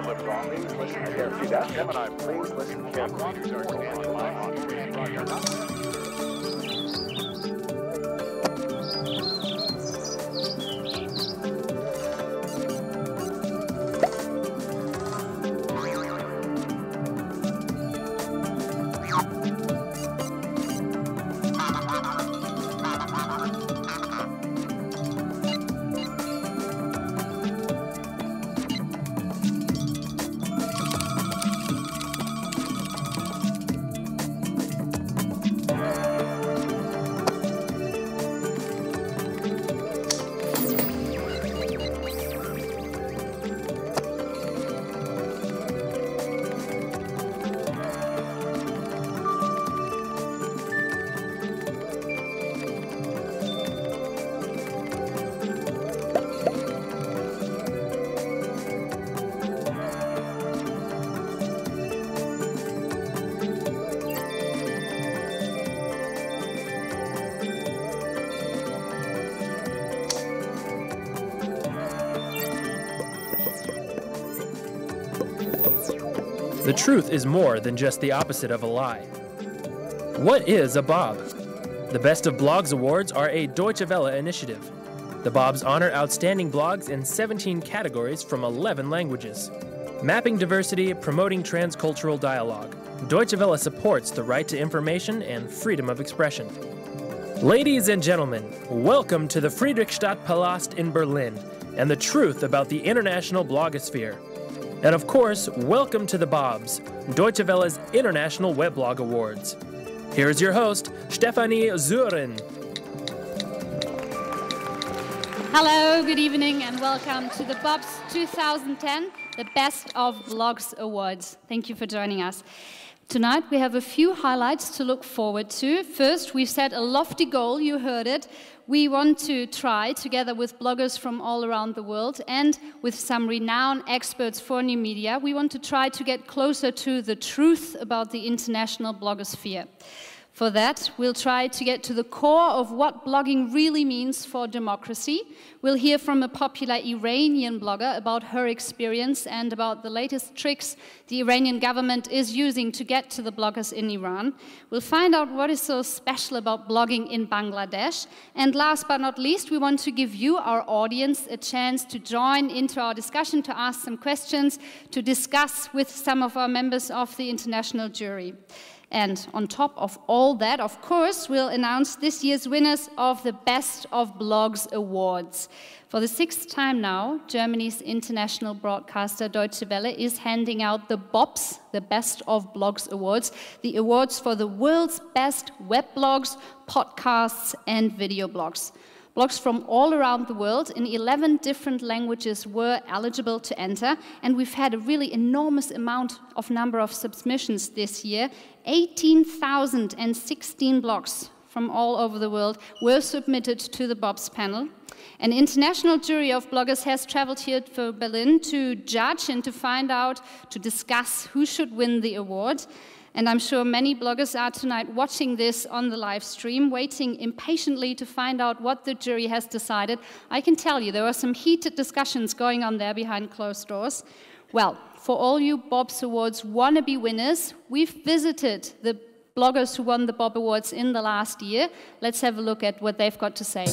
lives on. Please listen carefully. Gemini, please listen carefully. Readers are standing by on screen. The truth is more than just the opposite of a lie. What is a Bob? The Best of Blogs Awards are a Deutsche Welle initiative. The Bobs honor outstanding blogs in 17 categories from 11 languages. Mapping diversity, promoting transcultural dialogue. Deutsche Welle supports the right to information and freedom of expression. Ladies and gentlemen, welcome to the Friedrichstadtpalast in Berlin and the truth about the international blogosphere. And of course, welcome to the Bobs, Deutsche Welle's International Weblog Awards. Here's your host, Stefanie Sören. Hello, good evening, and welcome to the Bobs 2010, the Best of Blogs Awards. Thank you for joining us. Tonight we have a few highlights to look forward to. First, we've set a lofty goal, you heard it. We want to try, together with bloggers from all around the world and with some renowned experts for new media, we want to try to get closer to the truth about the international blogosphere. For that, we'll try to get to the core of what blogging really means for democracy. We'll hear from a popular Iranian blogger about her experience and about the latest tricks the Iranian government is using to get to the bloggers in Iran. We'll find out what is so special about blogging in Bangladesh. And last but not least, we want to give you, our audience, a chance to join into our discussion, to ask some questions, to discuss with some of our members of the international jury. And on top of all that, of course, we'll announce this year's winners of the Best of Blogs Awards. For the 6th time now, Germany's international broadcaster Deutsche Welle is handing out the BOBs, the Best of Blogs Awards, the awards for the world's best web blogs, podcasts, and video blogs. Blogs from all around the world in 11 different languages were eligible to enter, and we've had a really enormous number of submissions this year. 18,016 blogs from all over the world were submitted to the Bobs panel. An international jury of bloggers has traveled here to Berlin to judge and to find out, to discuss who should win the award. And I'm sure many bloggers are tonight watching this on the live stream, waiting impatiently to find out what the jury has decided. I can tell you there are some heated discussions going on there behind closed doors. Well, for all you Bobs Awards wannabe winners, we've visited the bloggers who won the Bob Awards in the last year. Let's have a look at what they've got to say.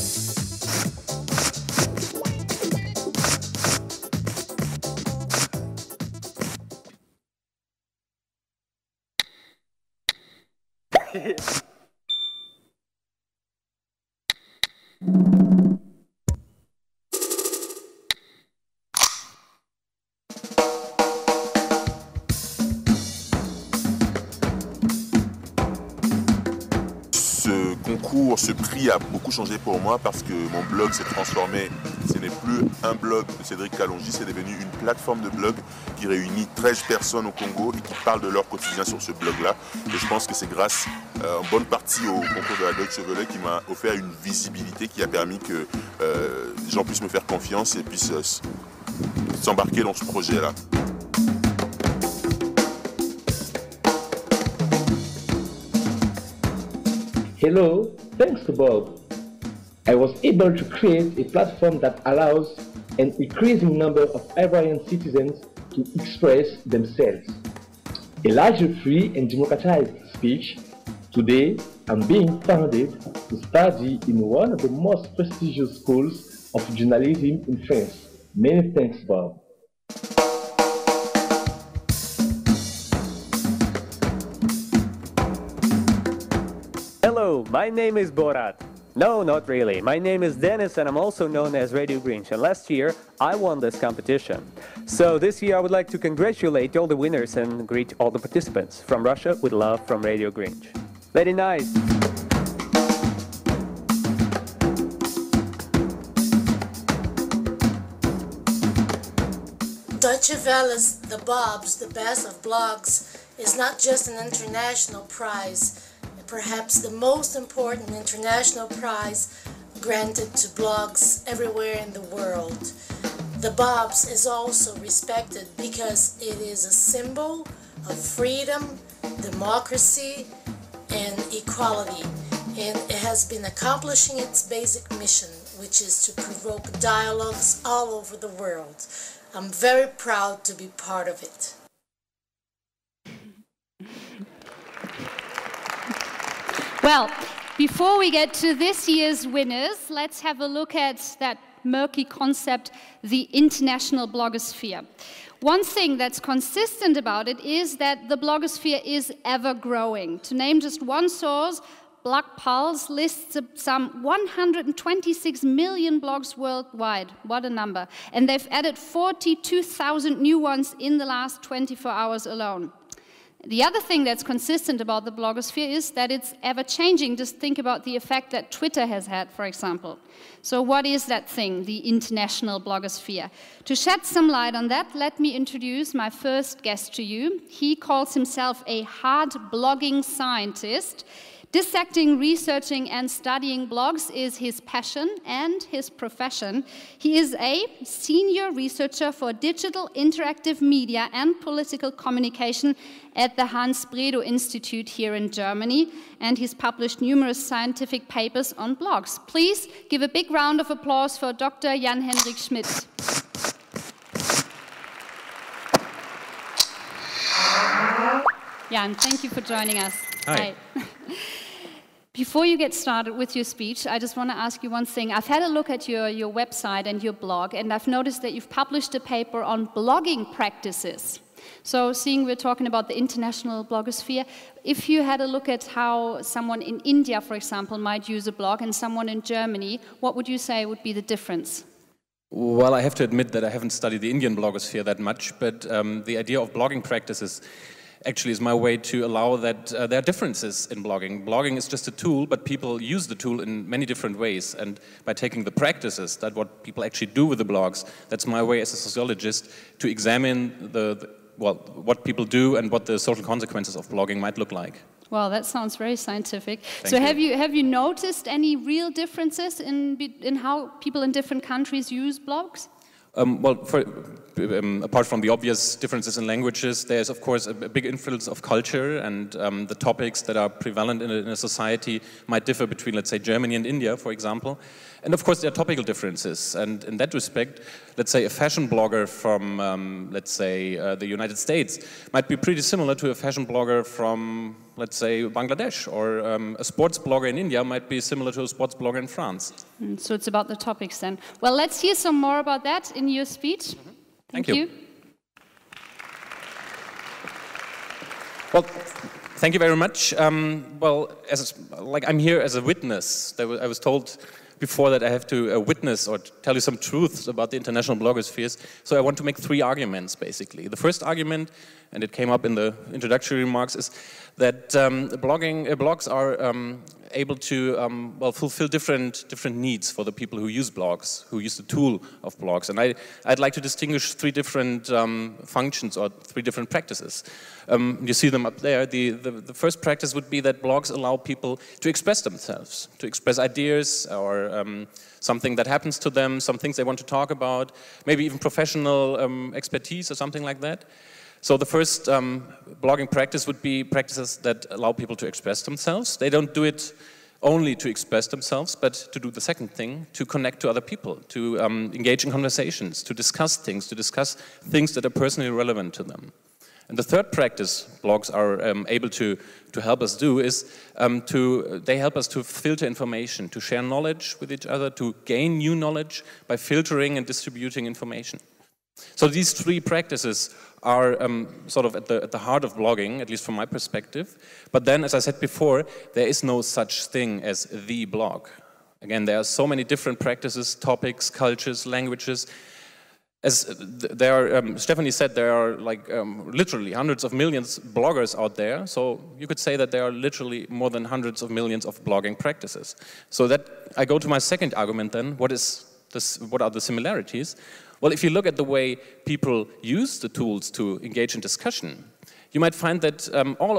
Ce concours, ce prix a beaucoup changé pour moi parce que mon blog s'est transformé. Ce n'est plus un blog de Cédric Kalonji, c'est devenu une plateforme de blog qui réunit 13 personnes au Congo et qui parlent de leur quotidien sur ce blog-là. Et je pense que c'est grâce en bonne partie au concours de la Deutsche Welle qui m'a offert une visibilité qui a permis que les gens puissent me faire confiance et puissent s'embarquer dans ce projet-là. Hello, thanks to Bob, I was able to create a platform that allows an increasing number of Ivorian citizens to express themselves. A larger free and democratized speech. Today, I'm being funded to study in one of the most prestigious schools of journalism in France. Many thanks, Bob. Hello, my name is Borat. No, not really. My name is Dennis and I'm also known as Radio Grinch, and last year I won this competition. So this year I would like to congratulate all the winners and greet all the participants. From Russia, with love from Radio Grinch. Very nice. Deutsche Welle's The Bobs, the Best of Blogs, is not just an international prize, perhaps the most important international prize granted to blogs everywhere in the world. The Bobs is also respected because it is a symbol of freedom, democracy, and equality, and it has been accomplishing its basic mission, which is to provoke dialogues all over the world. I'm very proud to be part of it. Well, before we get to this year's winners, let's have a look at that murky concept, the international blogosphere. One thing that's consistent about it is that the blogosphere is ever growing. To name just one source, Blog Pulse lists some 126 million blogs worldwide. What a number. And they've added 42,000 new ones in the last 24 hours alone. The other thing that's consistent about the blogosphere is that it's ever-changing. Just think about the effect that Twitter has had, for example. So what is that thing, the international blogosphere? To shed some light on that, let me introduce my first guest to you. He calls himself a hard blogging scientist. Dissecting, researching, and studying blogs is his passion and his profession. He is a senior researcher for digital interactive media and political communication at the Hans Bredow Institute here in Germany, and he's published numerous scientific papers on blogs. Please give a big round of applause for Dr. Jan-Henrik Schmidt. Jan, thank you for joining us. Hi. Before you get started with your speech, I just want to ask you one thing. I've had a look at your website and your blog, and I've noticed that you've published a paper on blogging practices. So seeing we're talking about the international blogosphere, if you had a look at how someone in India, for example, might use a blog and someone in Germany, what would you say would be the difference? Well, I have to admit that I haven't studied the Indian blogosphere that much, but the idea of blogging practices actually is my way to allow that there are differences in blogging. Blogging is just a tool, but people use the tool in many different ways. And by taking the practices, that what people actually do with the blogs, that's my way as a sociologist to examine what people do and what the social consequences of blogging might look like. Well, that sounds very scientific. Thank you. Have you noticed any real differences in how people in different countries use blogs? Apart from the obvious differences in languages, there's of course a big influence of culture, and the topics that are prevalent in a society might differ between, let's say, Germany and India, for example. And of course there are topical differences, and in that respect, let's say a fashion blogger from, let's say, the United States might be pretty similar to a fashion blogger from, let's say, Bangladesh, or a sports blogger in India might be similar to a sports blogger in France. So it's about the topics then. Well, let's hear some more about that in your speech. Mm-hmm. Thank you. Well, thank you very much. I'm here as a witness. I was told before that I have to witness or tell you some truths about the international blogospheres. So I want to make three arguments, basically. The first argument, and it came up in the introductory remarks, is that blogs are able to fulfill different needs for the people who use blogs, who use the tool of blogs. And I'd like to distinguish three different functions or three different practices. You see them up there. The first practice would be that blogs allow people to express themselves, to express ideas or something that happens to them, some things they want to talk about, maybe even professional expertise or something like that. So the first blogging practice would be practices that allow people to express themselves. They don't do it only to express themselves, but to do the second thing, to connect to other people, to engage in conversations, to discuss things that are personally relevant to them. And the third practice blogs are able to help us do is they help us to filter information, to share knowledge with each other, to gain new knowledge by filtering and distributing information. So these three practices are sort of at the heart of blogging, at least from my perspective. But then, as I said before, there is no such thing as the blog. Again, there are so many different practices, topics, cultures, languages. As there are, Stephanie said, there are like literally hundreds of millions of bloggers out there. So you could say that there are literally more than hundreds of millions of blogging practices. So that I go to my second argument then. What are the similarities? Well, if you look at the way people use the tools to engage in discussion, you might find that all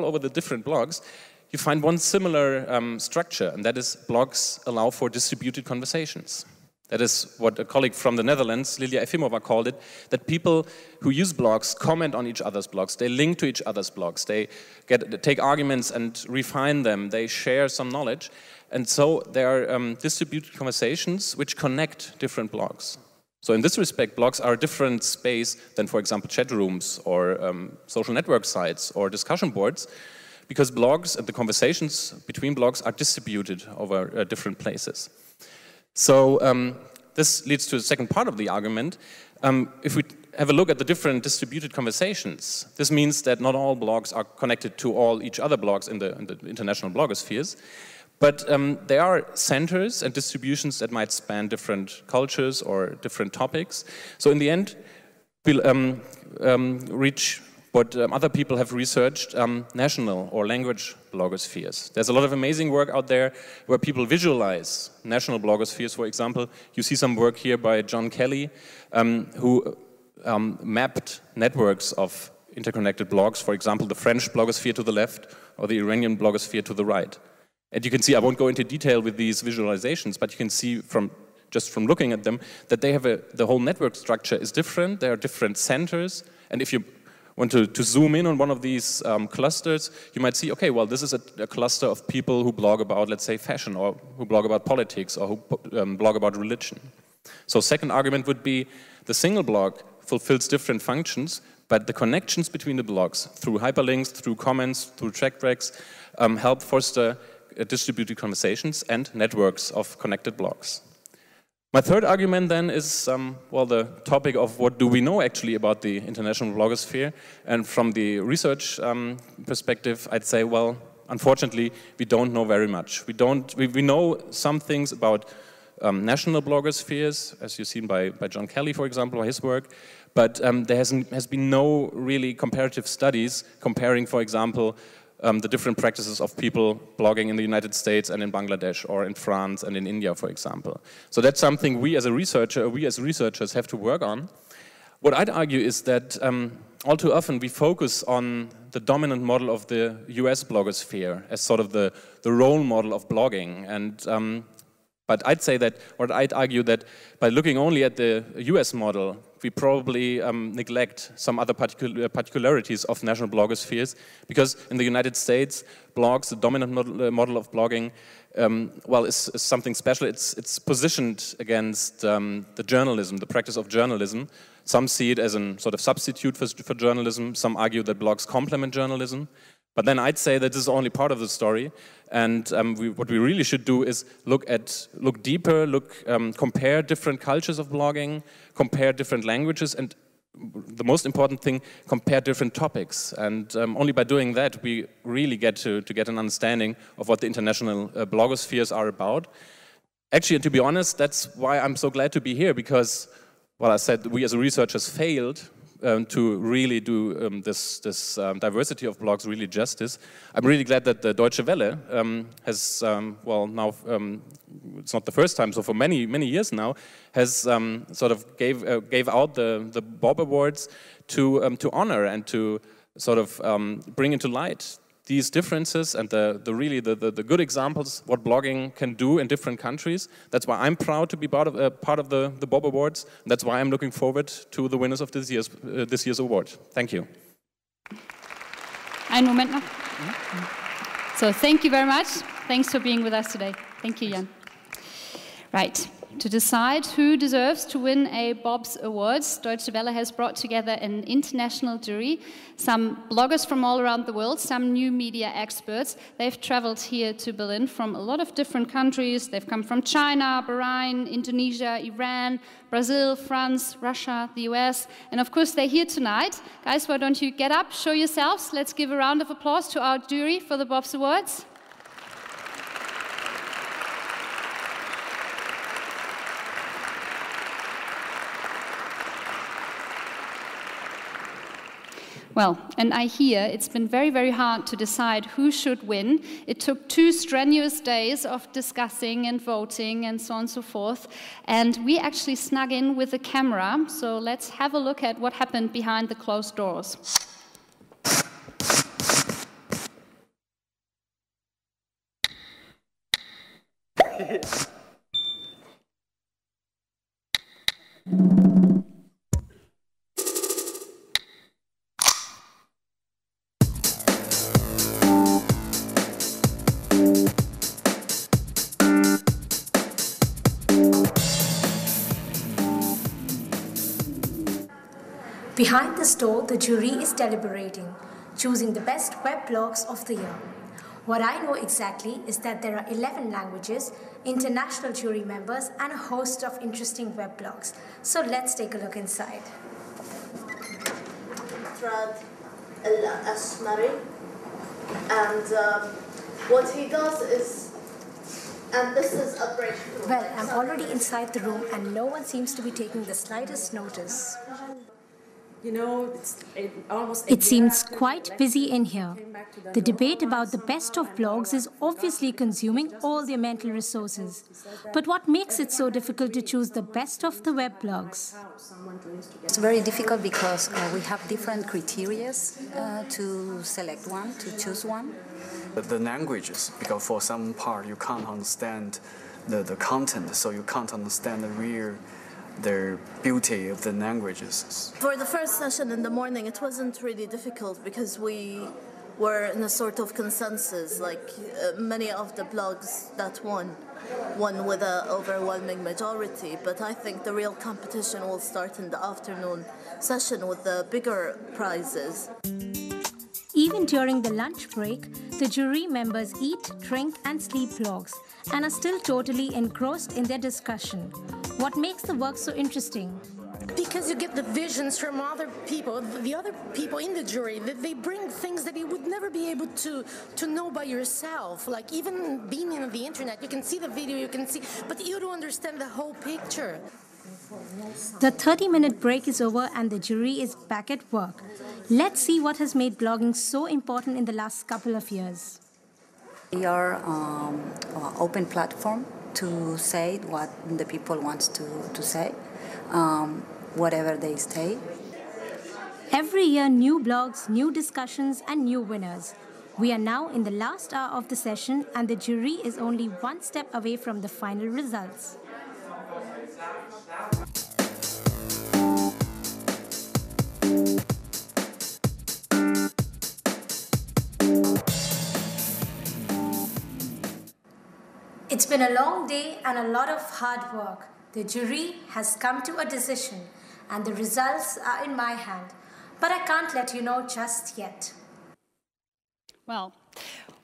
over the different blogs, you find one similar structure, and that is blogs allow for distributed conversations. That is what a colleague from the Netherlands, Lilia Efimova, called it, that people who use blogs comment on each other's blogs, they link to each other's blogs, they take arguments and refine them, they share some knowledge, and so there are distributed conversations which connect different blogs. So in this respect, blogs are a different space than, for example, chat rooms or social network sites or discussion boards, because blogs and the conversations between blogs are distributed over different places. So this leads to the second part of the argument. If we have a look at the different distributed conversations, this means that not all blogs are connected to all each other blogs in the international blogospheres, but there are centers and distributions that might span different cultures or different topics. So in the end, we'll reach what other people have researched, national or language blogospheres. There's a lot of amazing work out there where people visualize national blogospheres. For example, you see some work here by John Kelly, who mapped networks of interconnected blogs, for example, the French blogosphere to the left or the Iranian blogosphere to the right. And you can see, I won't go into detail with these visualizations, but you can see just from looking at them that they have the whole network structure is different. There are different centers, and if you want to zoom in on one of these clusters, you might see, okay, well, this is a cluster of people who blog about, let's say, fashion, or who blog about politics, or who blog about religion. So second argument would be the single blog fulfills different functions, but the connections between the blogs, through hyperlinks, through comments, through trackbacks, help foster distributed conversations and networks of connected blogs. My third argument then is, well, the topic of what do we know actually about the international blogosphere. And from the research perspective, I'd say, well, unfortunately, we don't know very much. We know some things about national blogospheres, as you've seen by John Kelly, for example, or his work, but there has been no really comparative studies comparing, for example, the different practices of people blogging in the United States and in Bangladesh, or in France and in India, for example. So that's something we as researchers have to work on. What I'd argue is that all too often we focus on the dominant model of the US blogosphere as sort of the role model of blogging. And but I'd say that, or I'd argue that by looking only at the US model, we probably neglect some other particularities of national blogospheres, because in the United States, blogs, the dominant model of blogging, well, is something special. It's positioned against the journalism, the practice of journalism. Some see it as a sort of substitute for journalism. Some argue that blogs complement journalism. But then I'd say that this is only part of the story, and what we really should do is look deeper, compare different cultures of blogging, compare different languages, and the most important thing, compare different topics. And only by doing that, we really get to get an understanding of what the international blogospheres are about. Actually, to be honest, that's why I'm so glad to be here, because, well, I said we as researchers failed to really do this diversity of blogs really justice. I'm really glad that the Deutsche Welle has, well, now it's not the first time, so for many years now, has sort of gave out the Bob Awards to honor and to sort of bring into light these differences and the good examples what blogging can do in different countries. That's why I'm proud to be part of the Bob Awards. And that's why I'm looking forward to the winners of this year's award. Thank you. Einen Moment noch. So thank you very much. Thanks for being with us today. Thank you, Jan. Right. To decide who deserves to win a Bob's Awards, Deutsche Welle has brought together an international jury, some bloggers from all around the world, some new media experts. They've traveled here to Berlin from a lot of different countries. They've come from China, Bahrain, Indonesia, Iran, Brazil, France, Russia, the US, and of course they're here tonight. Guys, why don't you get up, show yourselves. Let's give a round of applause to our jury for the Bob's Awards. Well, and I hear it's been very, very hard to decide who should win. It took 2 strenuous days of discussing and voting and so on and so forth. And we actually snuck in with a camera. So let's have a look at what happened behind the closed doors. Behind this door, the jury is deliberating, choosing the best web blogs of the year. What I know exactly is that there are 11 languages, international jury members, and a host of interesting web blogs. So let's take a look inside. Al-Asmari, and what he does is, and this is a breakthrough. Well, I'm already inside the room and no one seems to be taking the slightest notice. You know, It seems quite busy in here. The debate about the best of blogs is obviously consuming all their mental resources. But what makes it so difficult to choose the best of the web blogs? It's very difficult because we have different criteria to select one, to choose one. The languages, because for some part you can't understand the content, so you can't understand the beauty of the languages. For the first session in the morning, it wasn't really difficult because we were in a sort of consensus, like many of the blogs that won with an overwhelming majority. But I think the real competition will start in the afternoon session with the bigger prizes. Even during the lunch break, the jury members eat, drink and sleep blogs and are still totally engrossed in their discussion. What makes the work so interesting? Because you get the visions from other people, the other people in the jury, that they bring things that you would never be able to know by yourself. Like even being on the internet, you can see the video, you can see, but you don't understand the whole picture. The 30-minute break is over and the jury is back at work. Let's see what has made blogging so important in the last couple of years. We are an open platform to say what the people want to say, whatever they say. Every year, new blogs, new discussions, and new winners. We are now in the last hour of the session, and the jury is only one step away from the final results. It's been a long day and a lot of hard work. The jury has come to a decision and the results are in my hand. But I can't let you know just yet. Well,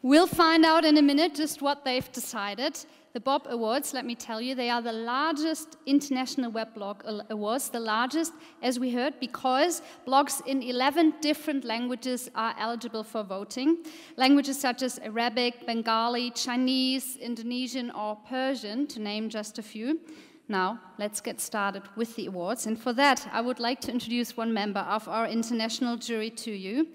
we'll find out in a minute just what they've decided. The Bob Awards, let me tell you, they are the largest international weblog awards, the largest, as we heard, because blogs in 11 different languages are eligible for voting. Languages such as Arabic, Bengali, Chinese, Indonesian, or Persian, to name just a few. Now, let's get started with the awards. And for that, I would like to introduce one member of our international jury to you.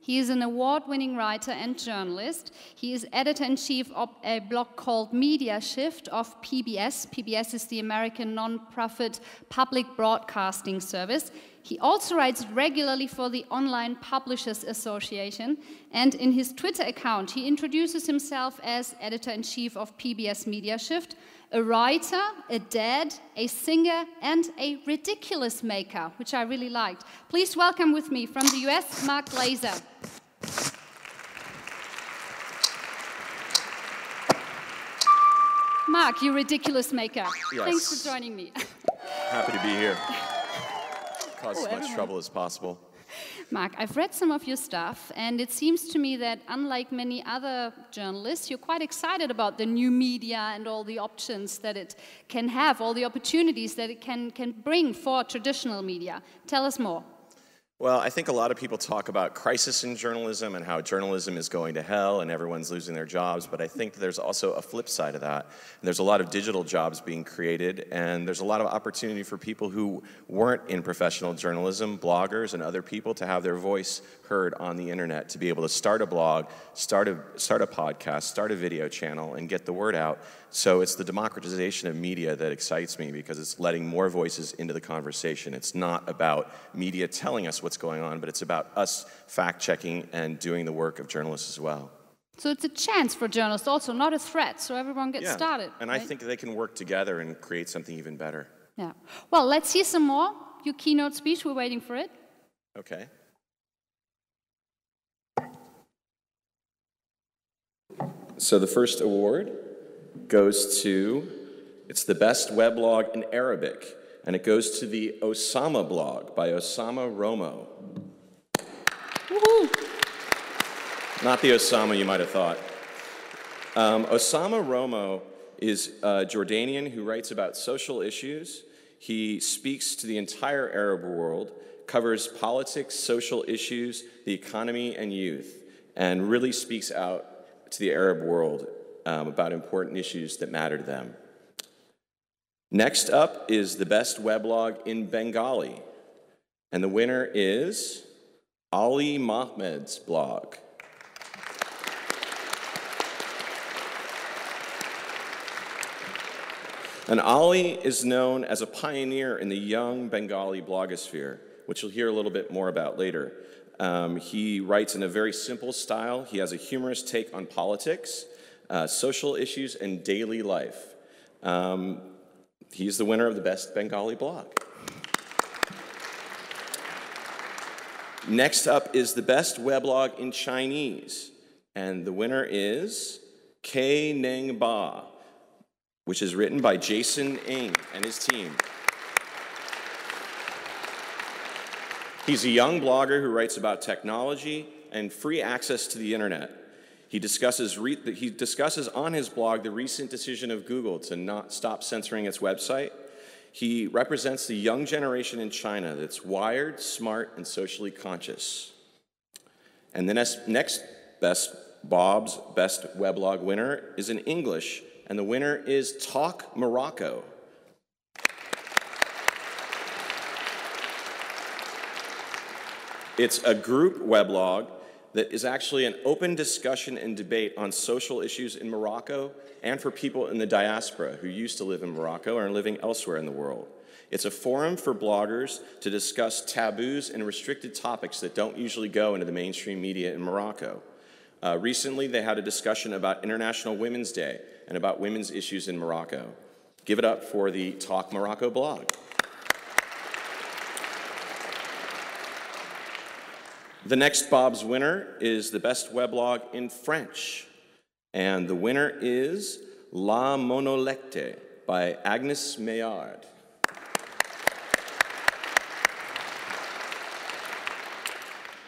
He is an award-winning writer and journalist. He is editor-in-chief of a blog called Media Shift of PBS. PBS is the American non-profit public broadcasting service. He also writes regularly for the Online Publishers Association. And in his Twitter account, he introduces himself as editor-in-chief of PBS Media Shift, a writer, a dad, a singer, and a ridiculous maker, which I really liked. Please welcome with me from the US, Mark Glaser. Mark, you ridiculous maker. Yes. Thanks for joining me. Happy to be here. Cause as much trouble as possible. Mark, I've read some of your stuff, and it seems to me that unlike many other journalists, you're quite excited about the new media and all the options that it can have, all the opportunities that it can bring for traditional media. Tell us more. Well, I think a lot of people talk about crisis in journalism and how journalism is going to hell and everyone's losing their jobs, but I think there's also a flip side of that. And there's a lot of digital jobs being created, and there's a lot of opportunity for people who weren't in professional journalism, bloggers and other people, to have their voice heard on the internet, to be able to start a blog, start a podcast, start a video channel, and get the word out. So it's the democratization of media that excites me, because it's letting more voices into the conversation. It's not about media telling us what's going on, but it's about us fact-checking and doing the work of journalists as well. So it's a chance for journalists also, not a threat, so everyone gets started. And right? I think they can work together and create something even better. Yeah. Well, let's see some more. Your keynote speech, we're waiting for it. Okay. So the first award goes to, it's the best weblog in Arabic, and it goes to the Osama blog by Osama Romo. Woohoo! Not the Osama you might have thought. Osama Romo is a Jordanian who writes about social issues. He speaks to the entire Arab world, covers politics, social issues, the economy, and youth, and really speaks out to the Arab world about important issues that matter to them. Next up is the best weblog in Bengali, and the winner is Ali Mahmed's blog. And Ali is known as a pioneer in the young Bengali blogosphere, which you'll hear a little bit more about later. He writes in a very simple style. He has a humorous take on politics, social issues, and daily life. He's the winner of the best Bengali blog. Next up is the best weblog in Chinese, and the winner is K Neng Ba, which is written by Jason Ng and his team. He's a young blogger who writes about technology and free access to the internet. He discusses on his blog the recent decision of Google to not stop censoring its website. He represents the young generation in China that's wired, smart, and socially conscious. And the next Bob's Best Weblog winner is in English, and the winner is Talk Morocco. It's a group weblog that is actually an open discussion and debate on social issues in Morocco and for people in the diaspora who used to live in Morocco or are living elsewhere in the world. It's a forum for bloggers to discuss taboos and restricted topics that don't usually go into the mainstream media in Morocco. Recently, they had a discussion about International Women's Day and about women's issues in Morocco. Give it up for the Talk Morocco blog. The next Bob's winner is the best weblog in French, and the winner is La Monolecte by Agnes Maillard.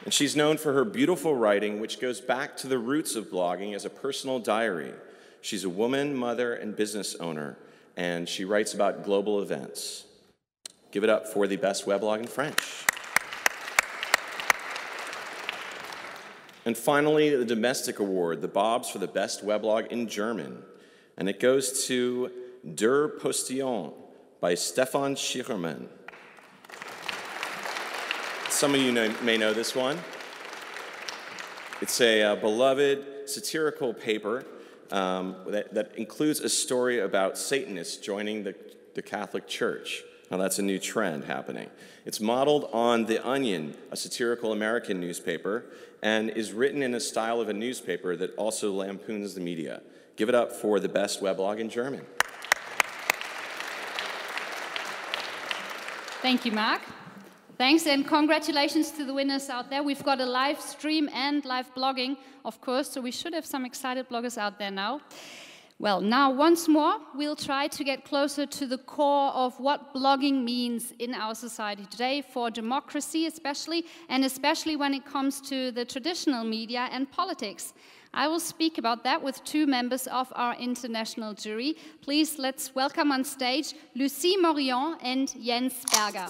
And she's known for her beautiful writing, which goes back to the roots of blogging as a personal diary. She's a woman, mother, and business owner, and she writes about global events. Give it up for the best weblog in French. And finally, the domestic award, the Bob's for the best weblog in German. And it goes to Der Postillon by Stefan Schirmermann. Some of you may know this one. It's a beloved satirical paper that includes a story about Satanists joining the Catholic Church. Now that's a new trend happening. It's modeled on The Onion, a satirical American newspaper, and is written in a style of a newspaper that also lampoons the media. Give it up for the best weblog in German. Thank you, Mark. Thanks, and congratulations to the winners out there. We've got a live stream and live blogging, of course, so we should have some excited bloggers out there now. Well, now once more, we'll try to get closer to the core of what blogging means in our society today, for democracy especially, and especially when it comes to the traditional media and politics. I will speak about that with two members of our international jury. Please, let's welcome on stage Lucie Morillon and Jens Berger.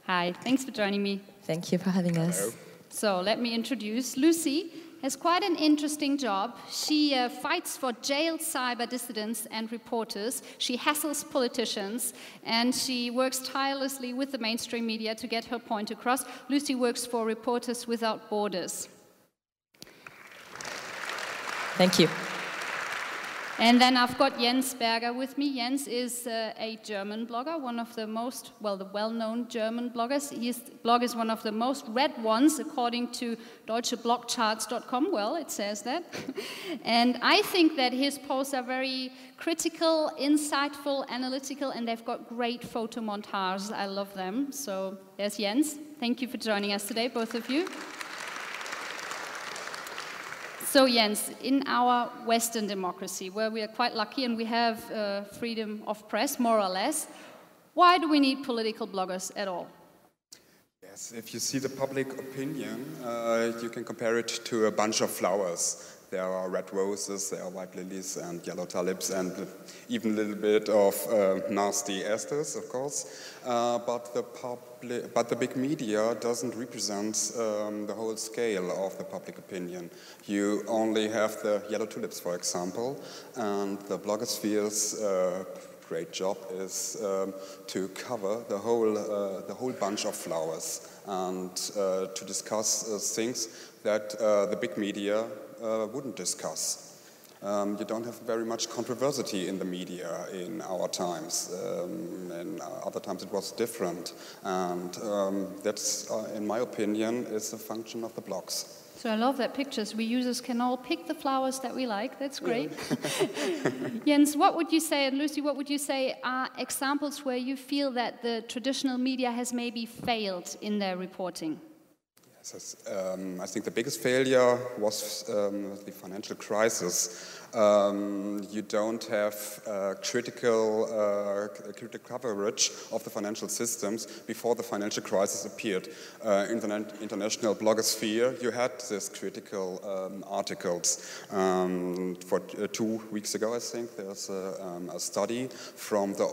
Hi, thanks for joining me. Thank you for having us. Hello. So let me introduce Lucie. Has quite an interesting job. She fights for jailed cyber dissidents and reporters. She hassles politicians, and she works tirelessly with the mainstream media to get her point across. Lucie works for Reporters Without Borders. Thank you. And then I've got Jens Berger with me. Jens is a German blogger, one of the most, well, the well-known German bloggers. His blog is one of the most read ones, according to deutscheblogcharts.com. Well, it says that. And I think that his posts are very critical, insightful, analytical, and they've got great photo montages. I love them. So there's Jens. Thank you for joining us today, both of you. So Jens, in our Western democracy, where we are quite lucky and we have freedom of press, more or less, why do we need political bloggers at all? Yes, if you see the public opinion, you can compare it to a bunch of flowers. There are red roses, there are white lilies and yellow tulips, and even a little bit of nasty asters, of course. But the big media doesn't represent the whole scale of the public opinion. You only have the yellow tulips, for example, and the blogosphere's great job is to cover the whole bunch of flowers and to discuss things that the big media wouldn't discuss. You don't have very much controversy in the media in our times. In other times it was different. And that's, in my opinion, is the function of the blogs. So I love that pictures. We users can all pick the flowers that we like. That's great. Jens, what would you say, and Lucie, what would you say are examples where you feel that the traditional media has maybe failed in their reporting? I think the biggest failure was the financial crisis. You don't have critical coverage of the financial systems before the financial crisis appeared. In the international blogosphere, you had these critical articles. For 2 weeks ago, I think, there's a study from the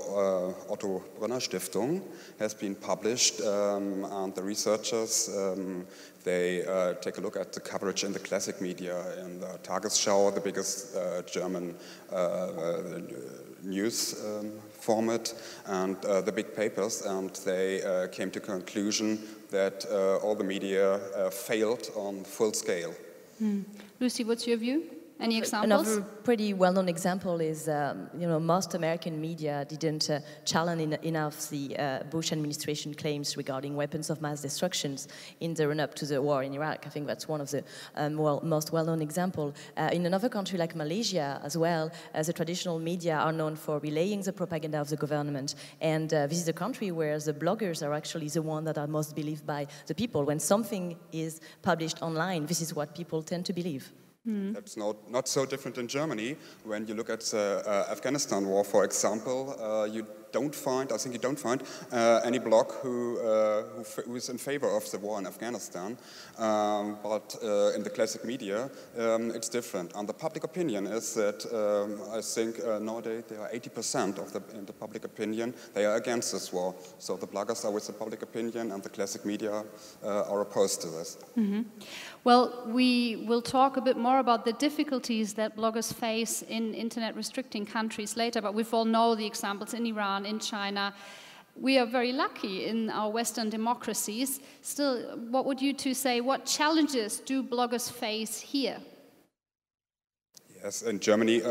Otto Brenner Stiftung has been published, and the researchers they take a look at the coverage in the classic media, in the Tagesschau, the biggest German news format, and the big papers, and they came to the conclusion that all the media failed on full scale. Lucie, what's your view? Any examples? Another pretty well-known example is, most American media didn't challenge enough the Bush administration claims regarding weapons of mass destruction in the run-up to the war in Iraq. I think that's one of the most well-known examples. In another country like Malaysia as well, the traditional media are known for relaying the propaganda of the government. And this is a country where the bloggers are actually the ones that are most believed by the people. When something is published online, this is what people tend to believe. That's not so different in Germany. When you look at the Afghanistan war, for example, you don't find any blog who is in favor of the war in Afghanistan. But in the classic media, it's different. And the public opinion is that I think nowadays there are 80% in the public opinion, they are against this war. So the bloggers are with the public opinion and the classic media are opposed to this. Well, we will talk a bit more about the difficulties that bloggers face in internet restricting countries later, but we all know the examples in Iran, in China. We are very lucky in our Western democracies. Still, what would you two say? What challenges do bloggers face here? Yes, in Germany,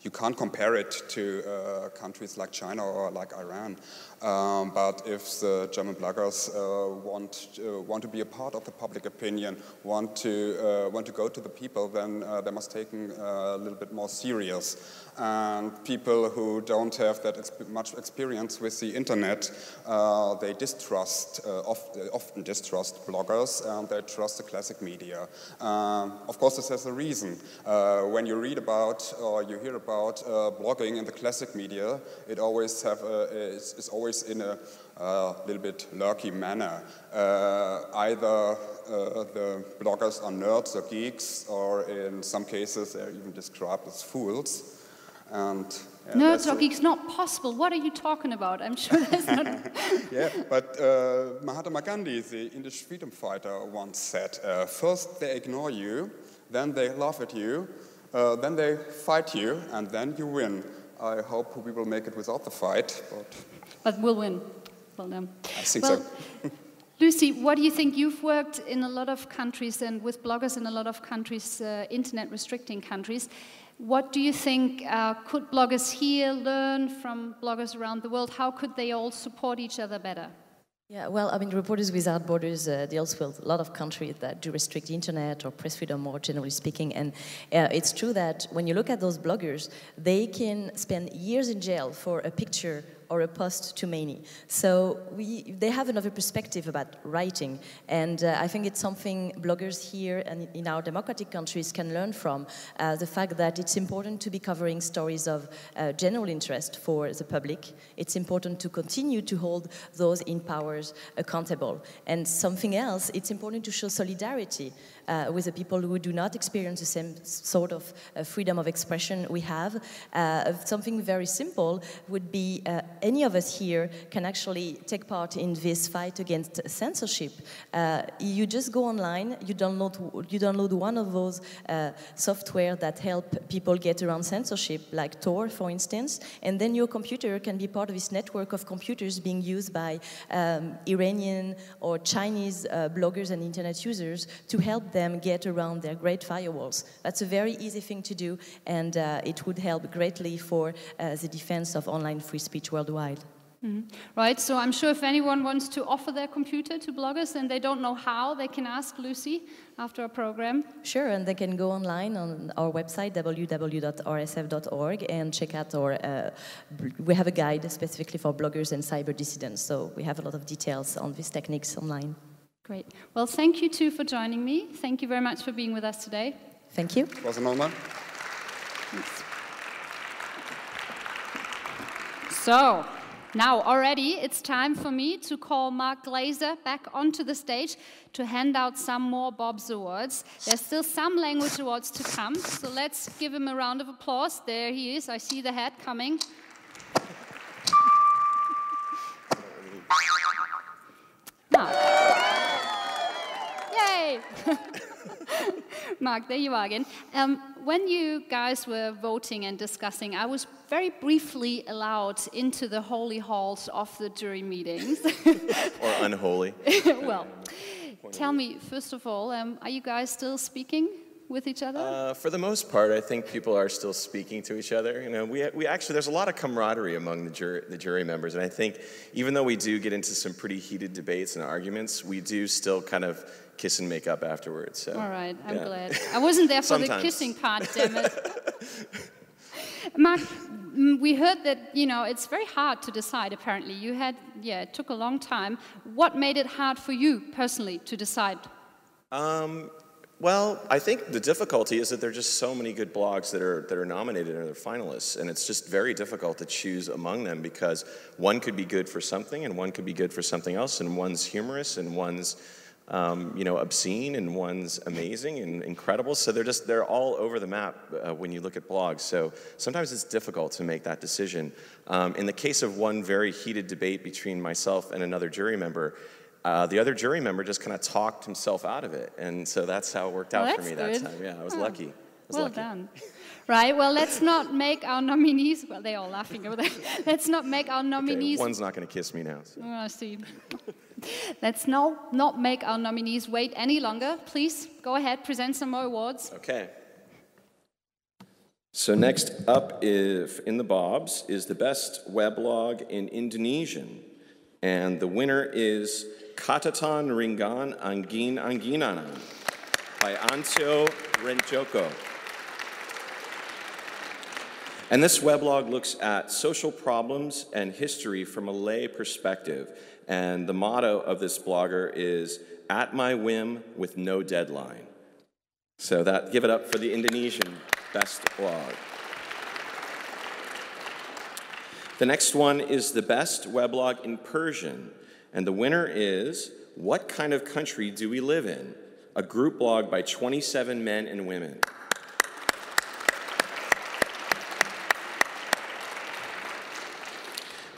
You can't compare it to countries like China or like Iran. But if the German bloggers want to be a part of the public opinion, want to go to the people, then they must take a little bit more serious. And people who don't have that much experience with the internet, they often distrust bloggers, and they trust the classic media. Of course, this has a reason. When you read about or you hear about blogging in the classic media, it always is always in a little bit lurky manner. Either the bloggers are nerds or geeks, or in some cases they're even described as fools. And nerds or geeks, not possible. What are you talking about? I'm sure that's not... Yeah, but Mahatma Gandhi, the Indian freedom fighter, once said, first they ignore you, then they laugh at you, then they fight you, and then you win. I hope we will make it without the fight, but we'll win. Well done. I think so. Lucy, what do you think? You've worked in a lot of countries and with bloggers in a lot of countries, internet restricting countries. What do you think, could bloggers here learn from bloggers around the world? How could they all support each other better? Yeah, well, I mean, Reporters Without Borders deals with a lot of countries that do restrict the internet or press freedom, more generally speaking. And it's true that when you look at those bloggers, they can spend years in jail for a picture or a post too many. So they have another perspective about writing, and I think it's something bloggers here and in our democratic countries can learn from, the fact that it's important to be covering stories of general interest for the public. It's important to continue to hold those in power accountable. And something else, it's important to show solidarity with the people who do not experience the same sort of freedom of expression we have. Something very simple would be any of us here can actually take part in this fight against censorship. You just go online, you download one of those software that help people get around censorship, like Tor, for instance, and then your computer can be part of this network of computers being used by Iranian or Chinese bloggers and internet users to help them get around their great firewalls. That's a very easy thing to do, and it would help greatly for the defense of online free speech worldwide. Mm-hmm. Right, so I'm sure if anyone wants to offer their computer to bloggers and they don't know how, they can ask Lucy after our program. Sure, and they can go online on our website, www.rsf.org, and check out our, we have a guide specifically for bloggers and cyber dissidents, so we have a lot of details on these techniques online. Great. Well, thank you too for joining me. Thank you very much for being with us today. Thank you. It was an honor. Thanks. So, now already it's time for me to call Mark Glaser back onto the stage to hand out some more Bob's Awards. There's still some language awards to come, so let's give him a round of applause. There he is. I see the hat coming. Mark. Yay! Mark, there you are again. When you guys were voting and discussing, I was very briefly allowed into the holy halls of the jury meetings. Or unholy. Well, tell me, first of all, are you guys still speaking with each other? For the most part, I think people are still speaking to each other. You know, we actually, there's a lot of camaraderie among the jury members, and I think even though we do get into some pretty heated debates and arguments, we do still kind of kiss and make up afterwards. So, all right, I'm glad. I wasn't there for the kissing part, damn it. Mark, we heard that, you know, it's very hard to decide, apparently. You had, it took a long time. What made it hard for you, personally, to decide? Well, I think the difficulty is that there are just so many good blogs that are nominated and are finalists, and it's just very difficult to choose among them because one could be good for something and one could be good for something else, and one's humorous and one's you know, obscene and one's amazing and incredible. So they're all over the map when you look at blogs. So sometimes it's difficult to make that decision. In the case of one very heated debate between myself and another jury member, the other jury member just kind of talked himself out of it. And so that's how it worked out for me that time. Yeah, I was lucky. Well done. Right, well, let's not make our nominees, well, they're all laughing over there. Let's not make our nominees... Okay, one's not going to kiss me now. So. Oh, I see. Let's not make our nominees wait any longer. Please, go ahead, present some more awards. Okay. So next up in the Bobs is the best weblog in Indonesian. And the winner is Catatan Ringan Angin Anginanan by Ansio Renjoko. And this weblog looks at social problems and history from a lay perspective. And the motto of this blogger is, "At my whim with no deadline." So give it up for the Indonesian best blog. The next one is the best weblog in Persian. And the winner is, "What Kind of Country Do We Live In?" A group blog by 27 men and women.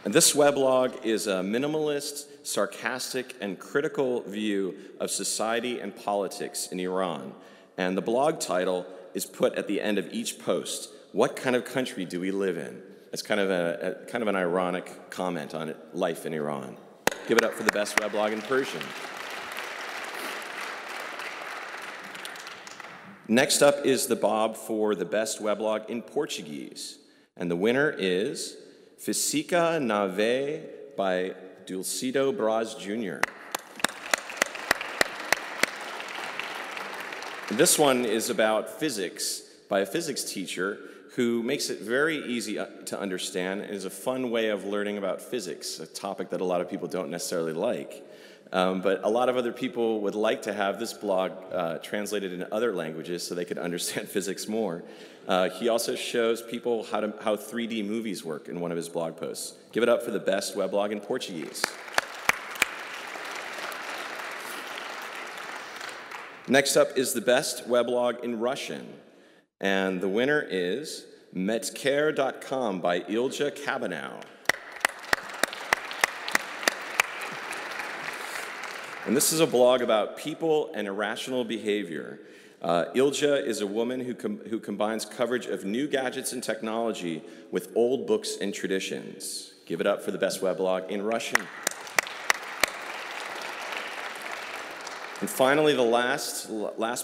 And this weblog is a minimalist, sarcastic, and critical view of society and politics in Iran. And the blog title is put at the end of each post. What kind of country do we live in? It's kind of an ironic comment on life in Iran. Give it up for the best weblog in Persian. Next up is the Bob for the best weblog in Portuguese. And the winner is Física na Veia by Dulcido Braz Jr. This one is about physics by a physics teacher who makes it very easy to understand and is a fun way of learning about physics, a topic that a lot of people don't necessarily like. But a lot of other people would like to have this blog translated into other languages so they could understand physics more. He also shows people how 3D movies work in one of his blog posts. Give it up for the best weblog in Portuguese. Next up is the best weblog in Russian. And the winner is Metcare.com by Ilja Kabanow. And this is a blog about people and irrational behavior. Ilja is a woman who combines coverage of new gadgets and technology with old books and traditions. Give it up for the best weblog in Russian. And finally, the last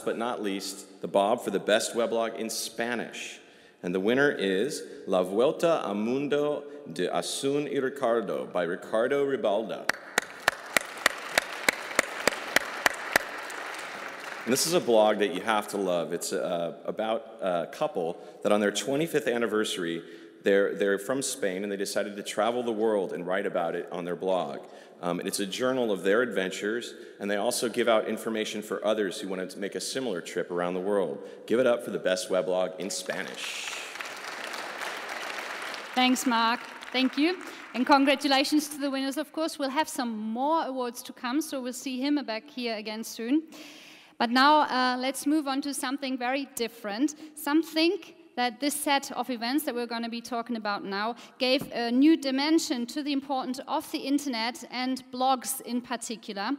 but not least, the Bob for the best weblog in Spanish. And the winner is La Vuelta al Mundo de Asun y Ricardo by Ricardo Ribalda. And this is a blog that you have to love. It's about a couple that on their 25th anniversary, they're from Spain and they decided to travel the world and write about it on their blog. It's a journal of their adventures, and they also give out information for others who want to make a similar trip around the world. Give it up for the best weblog in Spanish. Thanks, Mark. Thank you. And congratulations to the winners, of course. We'll have some more awards to come, so we'll see him back here again soon. But now let's move on to something very different, something that this set of events that we're going to be talking about now gave a new dimension to the importance of the internet and blogs in particular.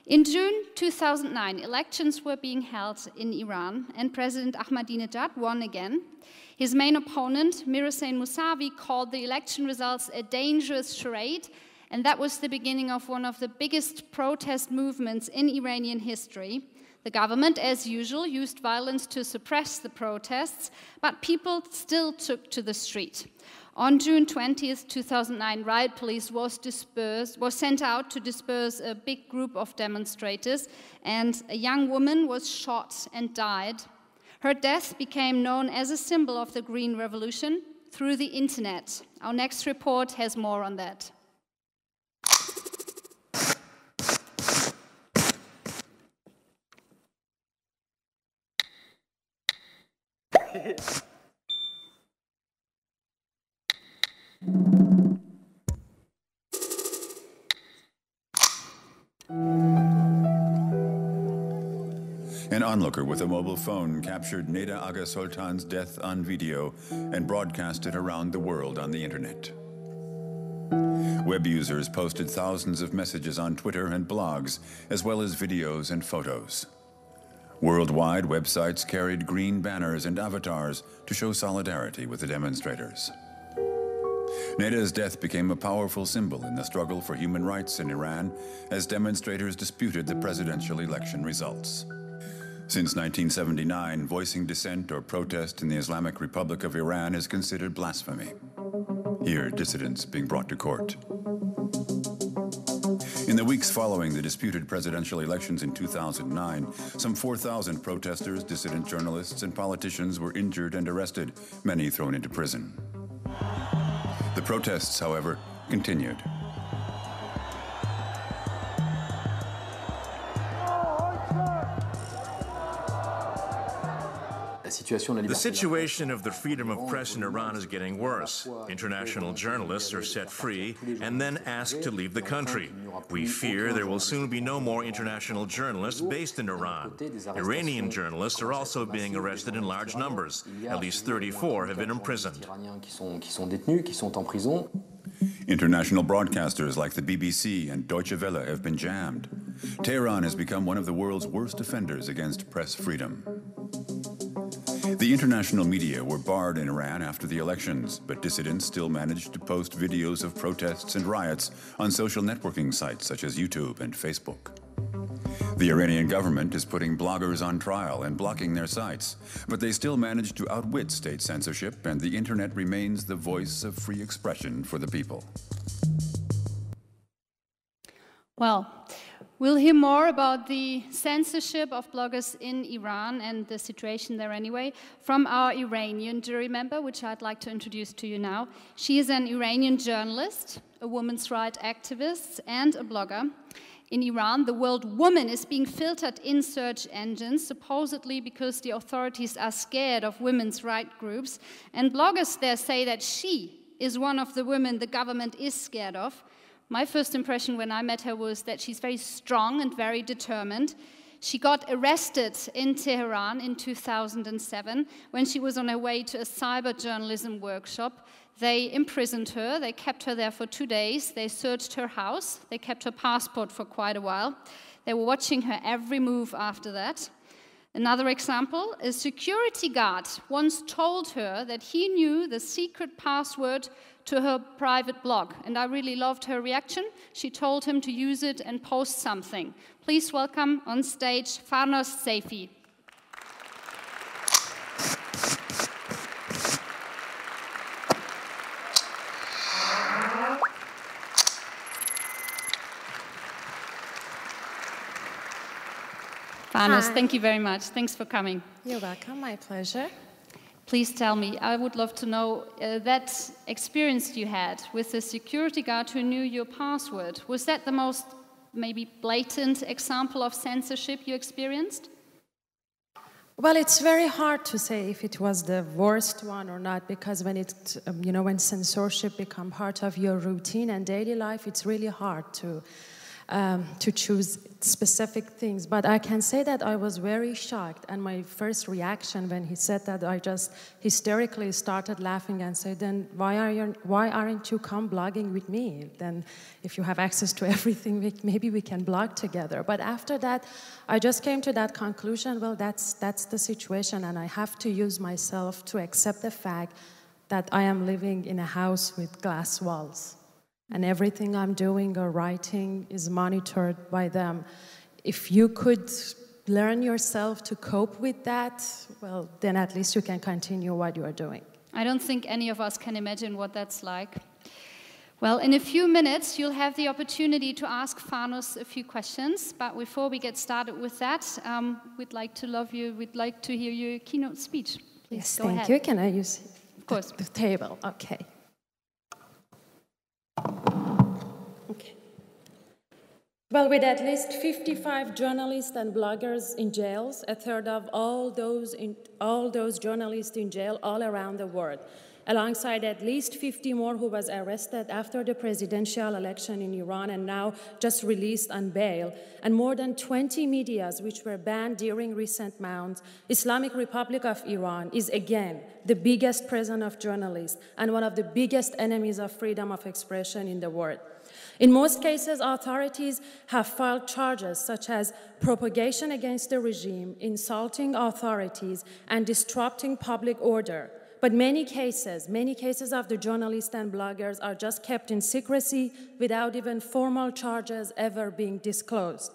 In June 2009, elections were being held in Iran, and President Ahmadinejad won again. His main opponent, Mir Hossein Mousavi, called the election results a dangerous charade, and that was the beginning of one of the biggest protest movements in Iranian history. The government, as usual, used violence to suppress the protests, but people still took to the street. On June 20th, 2009, riot police was sent out to disperse a big group of demonstrators, and a young woman was shot and died. Her death became known as a symbol of the Green Revolution through the internet. Our next report has more on that. An onlooker with a mobile phone captured Neda Aga Sultan's death on video and broadcast it around the world on the internet. Web users posted thousands of messages on Twitter and blogs, as well as videos and photos. Worldwide, websites carried green banners and avatars to show solidarity with the demonstrators. Neda's death became a powerful symbol in the struggle for human rights in Iran as demonstrators disputed the presidential election results. Since 1979, voicing dissent or protest in the Islamic Republic of Iran is considered blasphemy. Here, dissidents being brought to court. In the weeks following the disputed presidential elections in 2009, some 4,000 protesters, dissident journalists, and politicians were injured and arrested, many thrown into prison. The protests, however, continued. The situation of the freedom of press in Iran is getting worse. International journalists are set free and then asked to leave the country. We fear there will soon be no more international journalists based in Iran. Iranian journalists are also being arrested in large numbers. At least 34 have been imprisoned. International broadcasters like the BBC and Deutsche Welle have been jammed. Tehran has become one of the world's worst offenders against press freedom. The international media were barred in Iran after the elections, but dissidents still managed to post videos of protests and riots on social networking sites such as YouTube and Facebook. The Iranian government is putting bloggers on trial and blocking their sites, but they still manage to outwit state censorship, and the internet remains the voice of free expression for the people. Well, we'll hear more about the censorship of bloggers in Iran and the situation there anyway from our Iranian jury member, which I'd like to introduce to you now. She is an Iranian journalist, a women's rights activist, and a blogger. In Iran, the word woman is being filtered in search engines, supposedly because the authorities are scared of women's rights groups. And bloggers there say that she is one of the women the government is scared of. My first impression when I met her was that she's very strong and very determined. She got arrested in Tehran in 2007 when she was on her way to a cyber journalism workshop. They imprisoned her, they kept her there for 2 days, they searched her house, they kept her passport for quite a while. They were watching her every move after that. Another example, a security guard once told her that he knew the secret password to her private blog, and I really loved her reaction. She told him to use it and post something. Please welcome on stage Farnos Seyfi. Farnos, thank you very much. Thanks for coming. You're welcome, my pleasure. Please tell me, I would love to know that experience you had with the security guard who knew your password. Was that the most maybe blatant example of censorship you experienced? Well, it's very hard to say if it was the worst one or not, because when it, when censorship becomes part of your routine and daily life, it's really hard to choose specific things. But I can say that I was very shocked, and my first reaction when he said that, I just hysterically started laughing and said, then why aren't you come blogging with me? Then if you have access to everything, maybe we can blog together. But after that, I just came to that conclusion, well, that's the situation, and I have to use myself to accept the fact that I am living in a house with glass walls. And everything I'm doing or writing is monitored by them. If you could learn yourself to cope with that, well, then at least you can continue what you are doing. I don't think any of us can imagine what that's like. Well, in a few minutes, you'll have the opportunity to ask Farnos a few questions. But before we get started with that, we'd like to hear your keynote speech. Please, yes, go thank ahead. you. Can I use of course. the table? Okay. Well, with at least 55 journalists and bloggers in jails, a third of all those journalists in jail all around the world, alongside at least 50 more who was arrested after the presidential election in Iran and now just released on bail, and more than 20 medias which were banned during recent months, Islamic Republic of Iran is again the biggest prison of journalists and one of the biggest enemies of freedom of expression in the world. In most cases, authorities have filed charges such as propagation against the regime, insulting authorities, and disrupting public order. But many cases of the journalists and bloggers are just kept in secrecy without even formal charges ever being disclosed.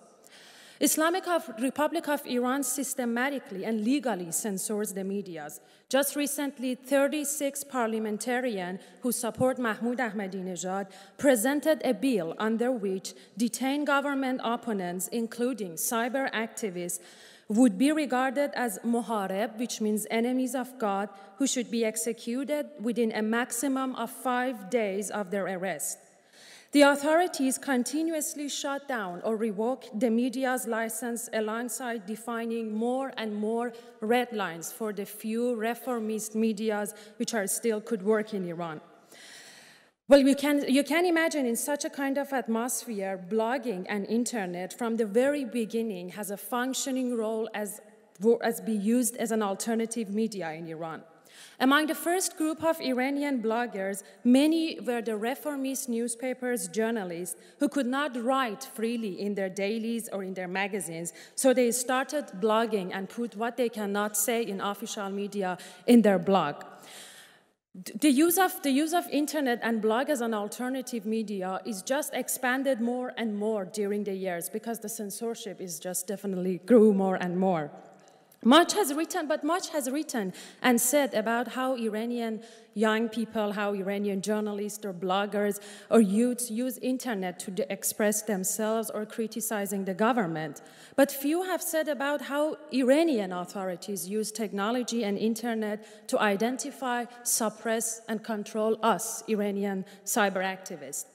Islamic Republic of Iran systematically and legally censors the medias. Just recently, 36 parliamentarians who support Mahmoud Ahmadinejad presented a bill under which detained government opponents, including cyber activists, would be regarded as muharib, which means enemies of God, who should be executed within a maximum of 5 days of their arrest. The authorities continuously shut down or revoke the media's license alongside defining more and more red lines for the few reformist medias which could work in Iran. Well, you can imagine in such a kind of atmosphere, blogging and internet from the very beginning has a functioning role as be used as an alternative media in Iran. Among the first group of Iranian bloggers, many were the reformist newspapers journalists who could not write freely in their dailies or in their magazines, so they started blogging and put what they cannot say in official media in their blog. The use of internet and blog as an alternative media is just expanded more and more during the years because the censorship is just definitely grew more and more. Much has written and said about how Iranian young people, how Iranian journalists or bloggers or youths use internet to express themselves or criticizing the government. But few have said about how Iranian authorities use technology and internet to identify, suppress, and control us, Iranian cyber activists.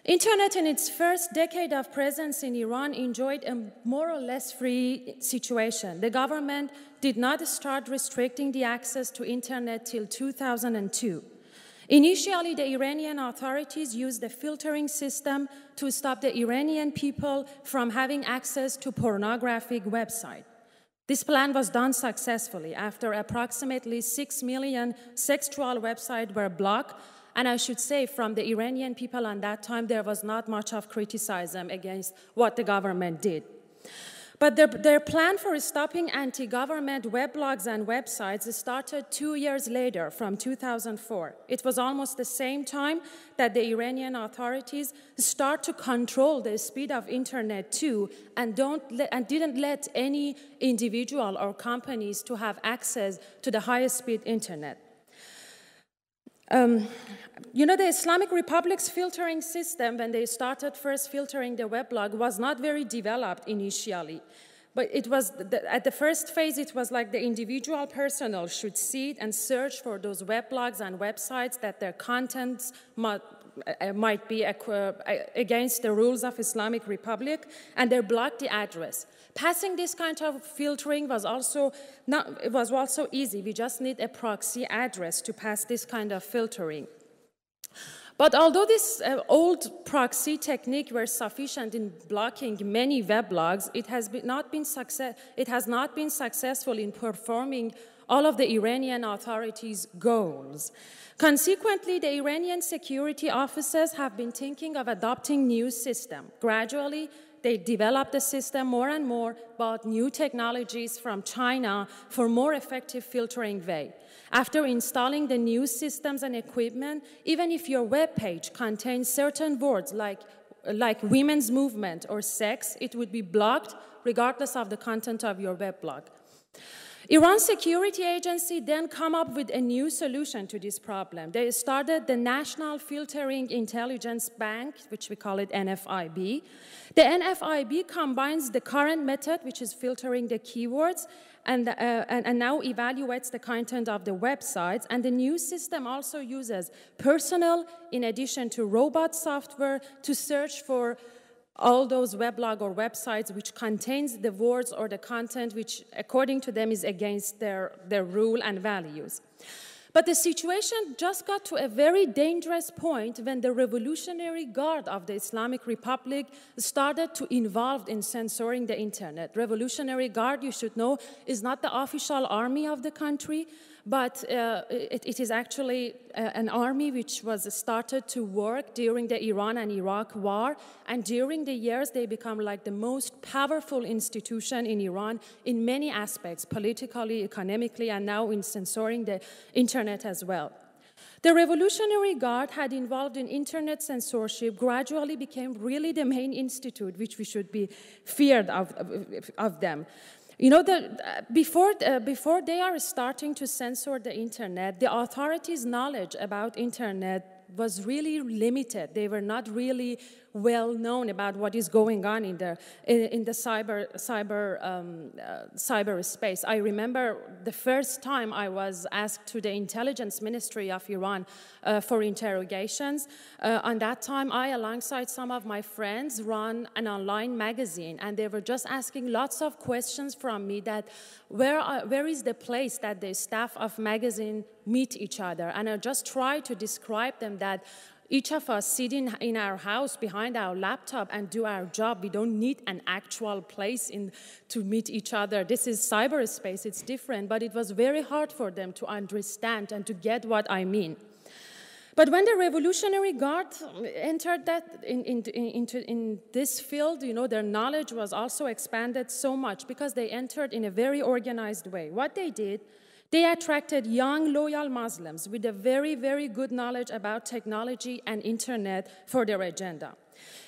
Internet in its first decade of presence in Iran enjoyed a more or less free situation. The government did not start restricting the access to internet till 2002. Initially, the Iranian authorities used a filtering system to stop the Iranian people from having access to pornographic websites. This plan was done successfully after approximately 6 million sexual websites were blocked. And I should say, from the Iranian people at that time, there was not much of criticism against what the government did. But their plan for stopping anti-government weblogs and websites started 2 years later, from 2004. It was almost the same time that the Iranian authorities start to control the speed of internet too, and didn't let any individual or companies to have access to the highest speed internet. The Islamic Republic's filtering system, when they started first filtering the weblog, was not very developed initially. But it was, at the first phase, it was like the individual personnel should see it and search for those weblogs and websites that their contents might be against the rules of Islamic Republic, and they blocked the address. Passing this kind of filtering was also easy. We just need a proxy address to pass this kind of filtering. But although this old proxy technique were sufficient in blocking many weblogs, it has not been successful in performing all of the Iranian authorities' goals. Consequently, the Iranian security officers have been thinking of adopting new system. Gradually, they developed the system more and more, bought new technologies from China for more effective filtering way. After installing the new systems and equipment, even if your web page contains certain words like women's movement or sex, it would be blocked regardless of the content of your weblog. Iran's security agency then came up with a new solution to this problem. They started the National Filtering Intelligence Bank, which we call it NFIB. The NFIB combines the current method, which is filtering the keywords, and now evaluates the content of the websites. And the new system also uses personnel, in addition to robot software, to search for all those weblog or websites which contains the words or the content which, according to them, is against their rule and values. But the situation just got to a very dangerous point when the Revolutionary Guard of the Islamic Republic started to involve in censoring the internet. Revolutionary Guard, you should know, is not the official army of the country, but it is actually an army which was started to work during the Iran and Iraq war, and during the years they become like the most powerful institution in Iran in many aspects, politically, economically, and now in censoring the internet as well. The Revolutionary Guard had involved in internet censorship gradually became really the main institute which we should be feared of them. You know, before they are starting to censor the internet, the authorities' knowledge about internet was really limited. They were not really well known about what is going on in the cyberspace. I remember the first time I was asked to the Intelligence Ministry of Iran for interrogations. On that time, I, alongside some of my friends, ran an online magazine, and they were just asking lots of questions from me that where is the place that the staff of magazine meet each other? And I just tried to describe them that each of us sitting in our house behind our laptop and do our job. We don't need an actual place to meet each other. This is cyberspace, it's different, but it was very hard for them to understand and to get what I mean. But when the Revolutionary Guard entered in this field, you know, their knowledge was also expanded so much because they entered in a very organized way. What they did, they attracted young, loyal Muslims with a very, very good knowledge about technology and internet for their agenda.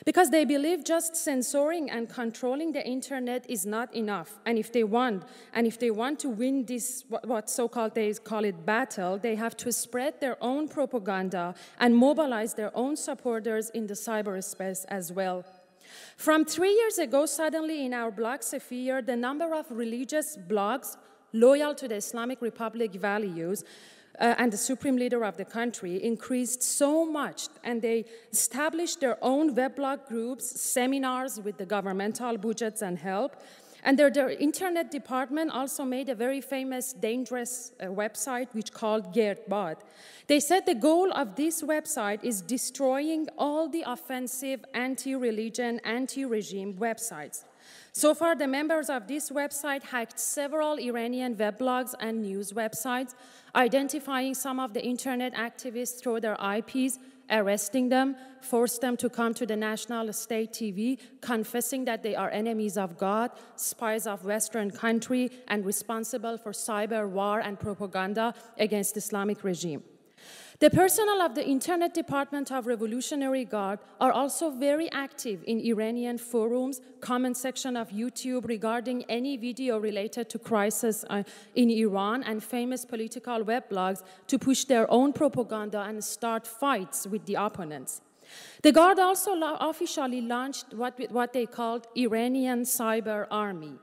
Because they believe just censoring and controlling the internet is not enough. And if they want to win this, what so-called they call it battle, they have to spread their own propaganda and mobilize their own supporters in the cyberspace as well. From 3 years ago, suddenly in our blogosphere, the number of religious blogs loyal to the Islamic Republic values and the supreme leader of the country increased so much, and they established their own weblog groups, seminars with the governmental budgets and help. And their internet department also made a very famous, dangerous website which called Gerdbad. They said the goal of this website is destroying all the offensive anti-religion, anti-regime websites. So far, the members of this website hacked several Iranian weblogs and news websites, identifying some of the internet activists through their IPs, arresting them, forced them to come to the national state TV, confessing that they are enemies of God, spies of Western country, and responsible for cyber war and propaganda against the Islamic regime. The personnel of the Internet Department of Revolutionary Guard are also very active in Iranian forums, comment section of YouTube regarding any video related to crisis in Iran, and famous political weblogs to push their own propaganda and start fights with the opponents. The Guard also officially launched what they called Iranian Cyber Army.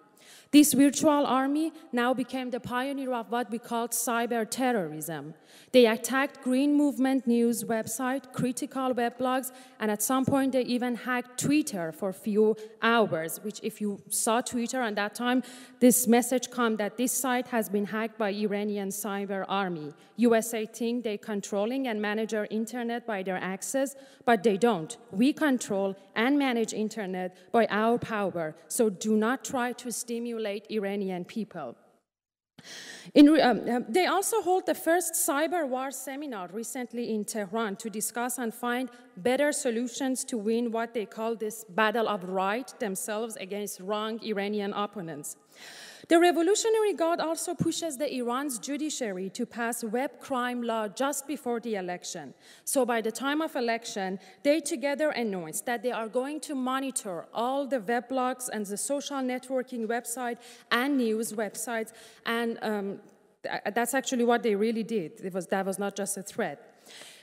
This virtual army now became the pioneer of what we called cyber terrorism. They attacked Green Movement news website, critical weblogs, and at some point they even hacked Twitter for a few hours, which if you saw Twitter at that time, this message came that this site has been hacked by Iranian cyber army. USA think they controlling and manage our internet by their access, but they don't. We control and manage internet by our power, so do not try to stimulate Iranian people. They also hold the first cyber war seminar recently in Tehran to discuss and find better solutions to win what they call this battle of right themselves against wrong Iranian opponents. The Revolutionary Guard also pushes the Iran's judiciary to pass web crime law just before the election. So by the time of election, they together announced that they are going to monitor all the weblogs and the social networking website and news websites, and that's actually what they really did. That was not just a threat.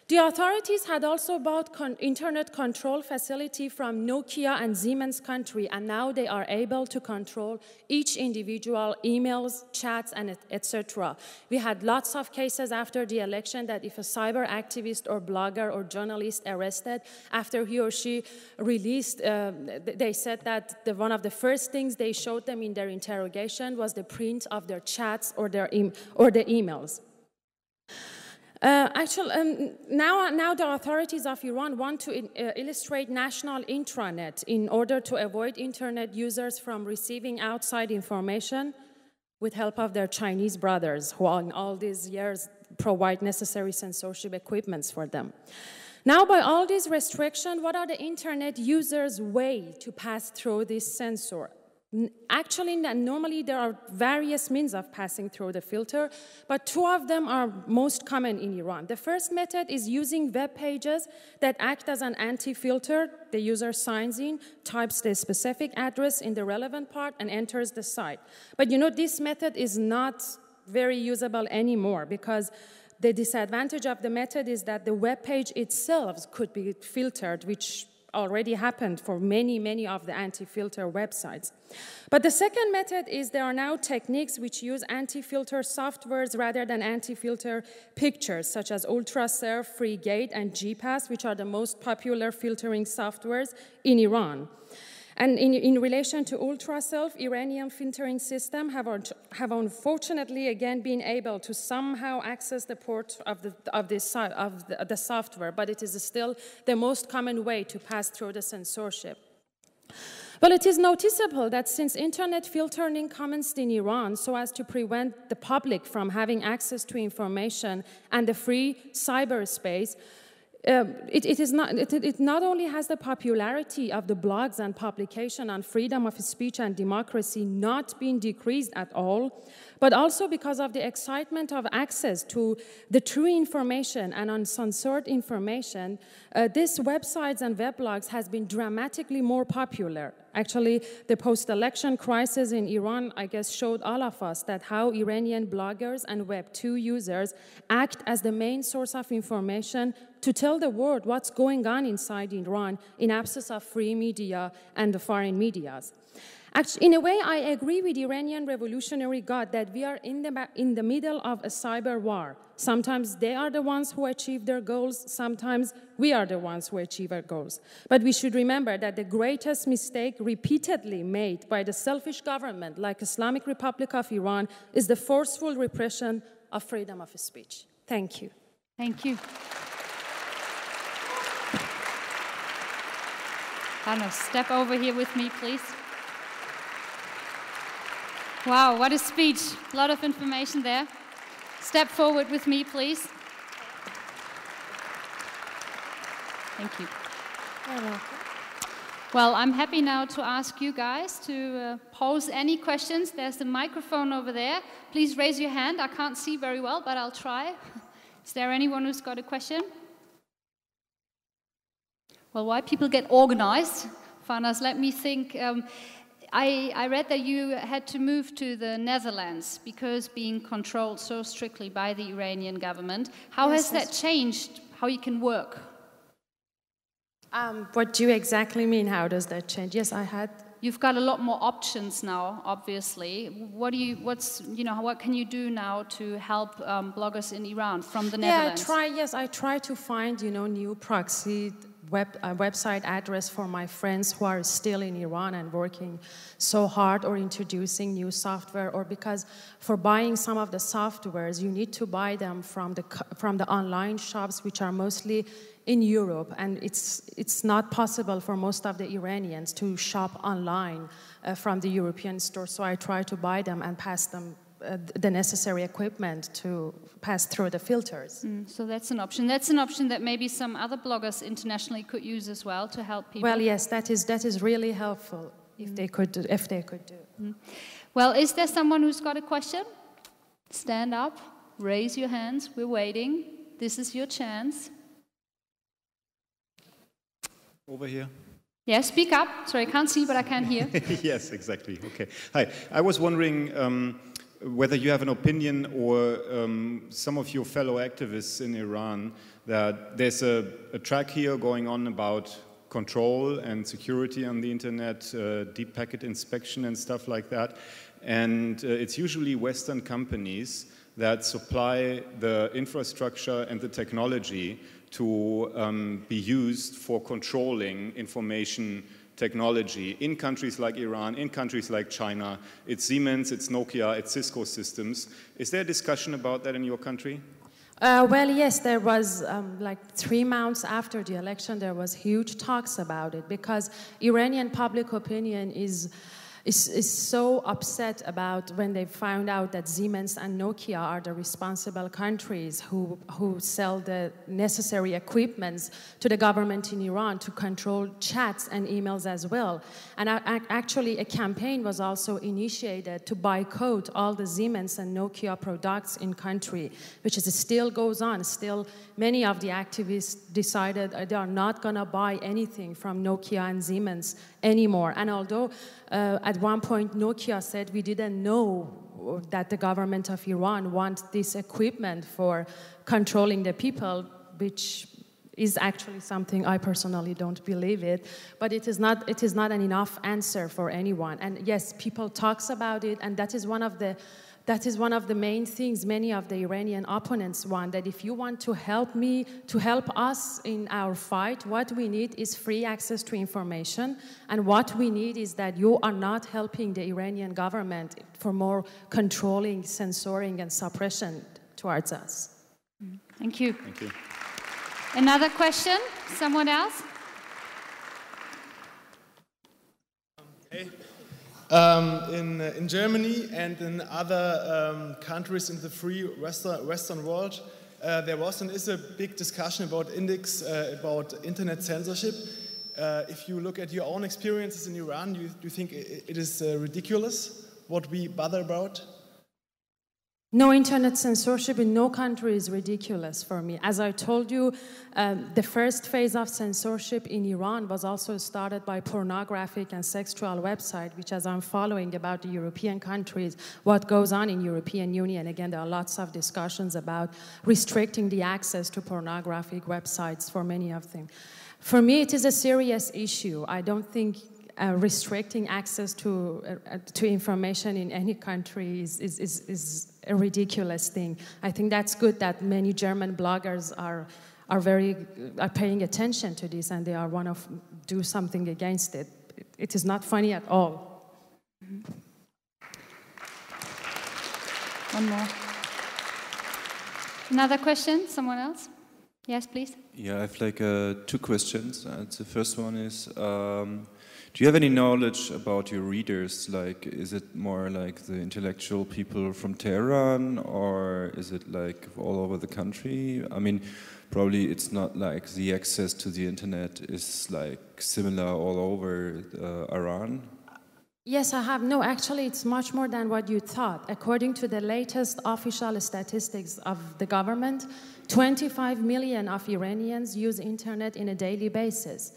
The authorities had also bought internet control facility from Nokia and Siemens country, and now they are able to control each individual emails, chats, and etc. We had lots of cases after the election that if a cyber activist or blogger or journalist arrested, after he or she released, they said that one of the first things they showed them in their interrogation was the print of their chats or the emails. Now the authorities of Iran want to illustrate national intranet in order to avoid internet users from receiving outside information with help of their Chinese brothers, who in all these years provide necessary censorship equipments for them. Now, by all these restrictions, what are the internet users' way to pass through this censor? Actually, normally there are various means of passing through the filter, but two of them are most common in Iran. The first method is using web pages that act as an anti-filter. The user signs in, types the specific address in the relevant part, and enters the site. But you know, this method is not very usable anymore because the disadvantage of the method is that the web page itself could be filtered, which already happened for many of the anti-filter websites. But the second method is there are now techniques which use anti-filter softwares rather than anti-filter pictures, such as UltraServe, FreeGate, and GPass, which are the most popular filtering softwares in Iran. And in relation to UltraServe, Iranian filtering system have unfortunately again been able to somehow access the port of the software, but it is still the most common way to pass through the censorship. Well, it is noticeable that since internet filtering commenced in Iran so as to prevent the public from having access to information and the free cyberspace, it not only has the popularity of the blogs and publication on freedom of speech and democracy not been decreased at all, but also because of the excitement of access to the true information and uncensored information, these websites and weblogs has been dramatically more popular. Actually, the post-election crisis in Iran, I guess, showed all of us that how Iranian bloggers and Web2 users act as the main source of information to tell the world what's going on inside Iran in absence of free media and the foreign medias. Actually, in a way, I agree with Iranian Revolutionary Guard that we are in the middle of a cyber war. Sometimes they are the ones who achieve their goals, sometimes we are the ones who achieve our goals. But we should remember that the greatest mistake repeatedly made by the selfish government like Islamic Republic of Iran is the forceful repression of freedom of speech. Thank you. Thank you. Hanno, step over here with me, please. Wow, what a speech. A lot of information there. Step forward with me, please. Thank you. You're welcome. Well, I'm happy now to ask you guys to pose any questions. There's the microphone over there. Please raise your hand. I can't see very well, but I'll try. Is there anyone who's got a question? Well, while people get organized, Farnaz, let me think. I read that you had to move to the Netherlands because being controlled so strictly by the Iranian government. How has that changed how you can work? What do you exactly mean? How does that change? Yes, I had. You've got a lot more options now, obviously. What can you do now to help bloggers in Iran from the Netherlands? I try to find, new proxy website address for my friends who are still in Iran and working so hard or introducing new software, or because for buying some of the softwares, you need to buy them from the online shops, which are mostly in Europe, and it's not possible for most of the Iranians to shop online from the European store. So I try to buy them and pass them the necessary equipment to pass through the filters. So that's an option. That's an option that maybe some other bloggers internationally could use as well to help people. Well, yes, that is really helpful if they could do. Well, is there someone who's got a question? Stand up, raise your hands. We're waiting. This is your chance. Over here. Yeah, speak up. Sorry, I can't see, but I can hear. Yes, exactly. Okay. Hi. I was wondering whether you have an opinion or some of your fellow activists in Iran that there's a track here going on about control and security on the internet, deep packet inspection and stuff like that. And it's usually Western companies that supply the infrastructure and the technology to be used for controlling information technology in countries like Iran, in countries like China. It's Siemens, it's Nokia, it's Cisco Systems. Is there a discussion about that in your country? Well, yes, there was like 3 months after the election, there was huge talks about it because Iranian public opinion is is so upset about when they found out that Siemens and Nokia are the responsible countries who sell the necessary equipments to the government in Iran to control chats and emails as well. And actually a campaign was also initiated to boycott all the Siemens and Nokia products in country, which still goes on. Still, many of the activists decided they are not going to buy anything from Nokia and Siemens anymore. And although at one point Nokia said we didn't know that the government of Iran wants this equipment for controlling the people, which is actually something I personally don't believe it, but it is not an enough answer for anyone. And yes, people talks about it, and that is one of the main things many of the Iranian opponents want, that if you want to help us in our fight, what we need is free access to information, and what we need is that you are not helping the Iranian government for more controlling, censoring, and suppression towards us. Thank you. Thank you. Another question? Someone else? In Germany and in other countries in the free Western world, there was and is a big discussion about about internet censorship. If you look at your own experiences in Iran, do you think it is ridiculous what we bother about? No internet censorship in no country is ridiculous for me. As I told you, the first phase of censorship in Iran was also started by pornographic and sexual website, which as I'm following about the European countries, what goes on in European Union. Again, there are lots of discussions about restricting the access to pornographic websites for many of them. For me, it is a serious issue. I don't think restricting access to information in any country is a ridiculous thing. I think that's good that many German bloggers are paying attention to this, and they are want to do something against it. It is not funny at all. One more. Another question? Someone else? Yes, please. Yeah, I have like 2 questions. The first one is, do you have any knowledge about your readers? Like, is it more like the intellectual people from Tehran, or is it like all over the country? I mean, probably it's not like the access to the internet is like similar all over Iran. Yes, I have. No, actually, it's much more than what you thought. According to the latest official statistics of the government, 25 million of Iranians use internet on a daily basis.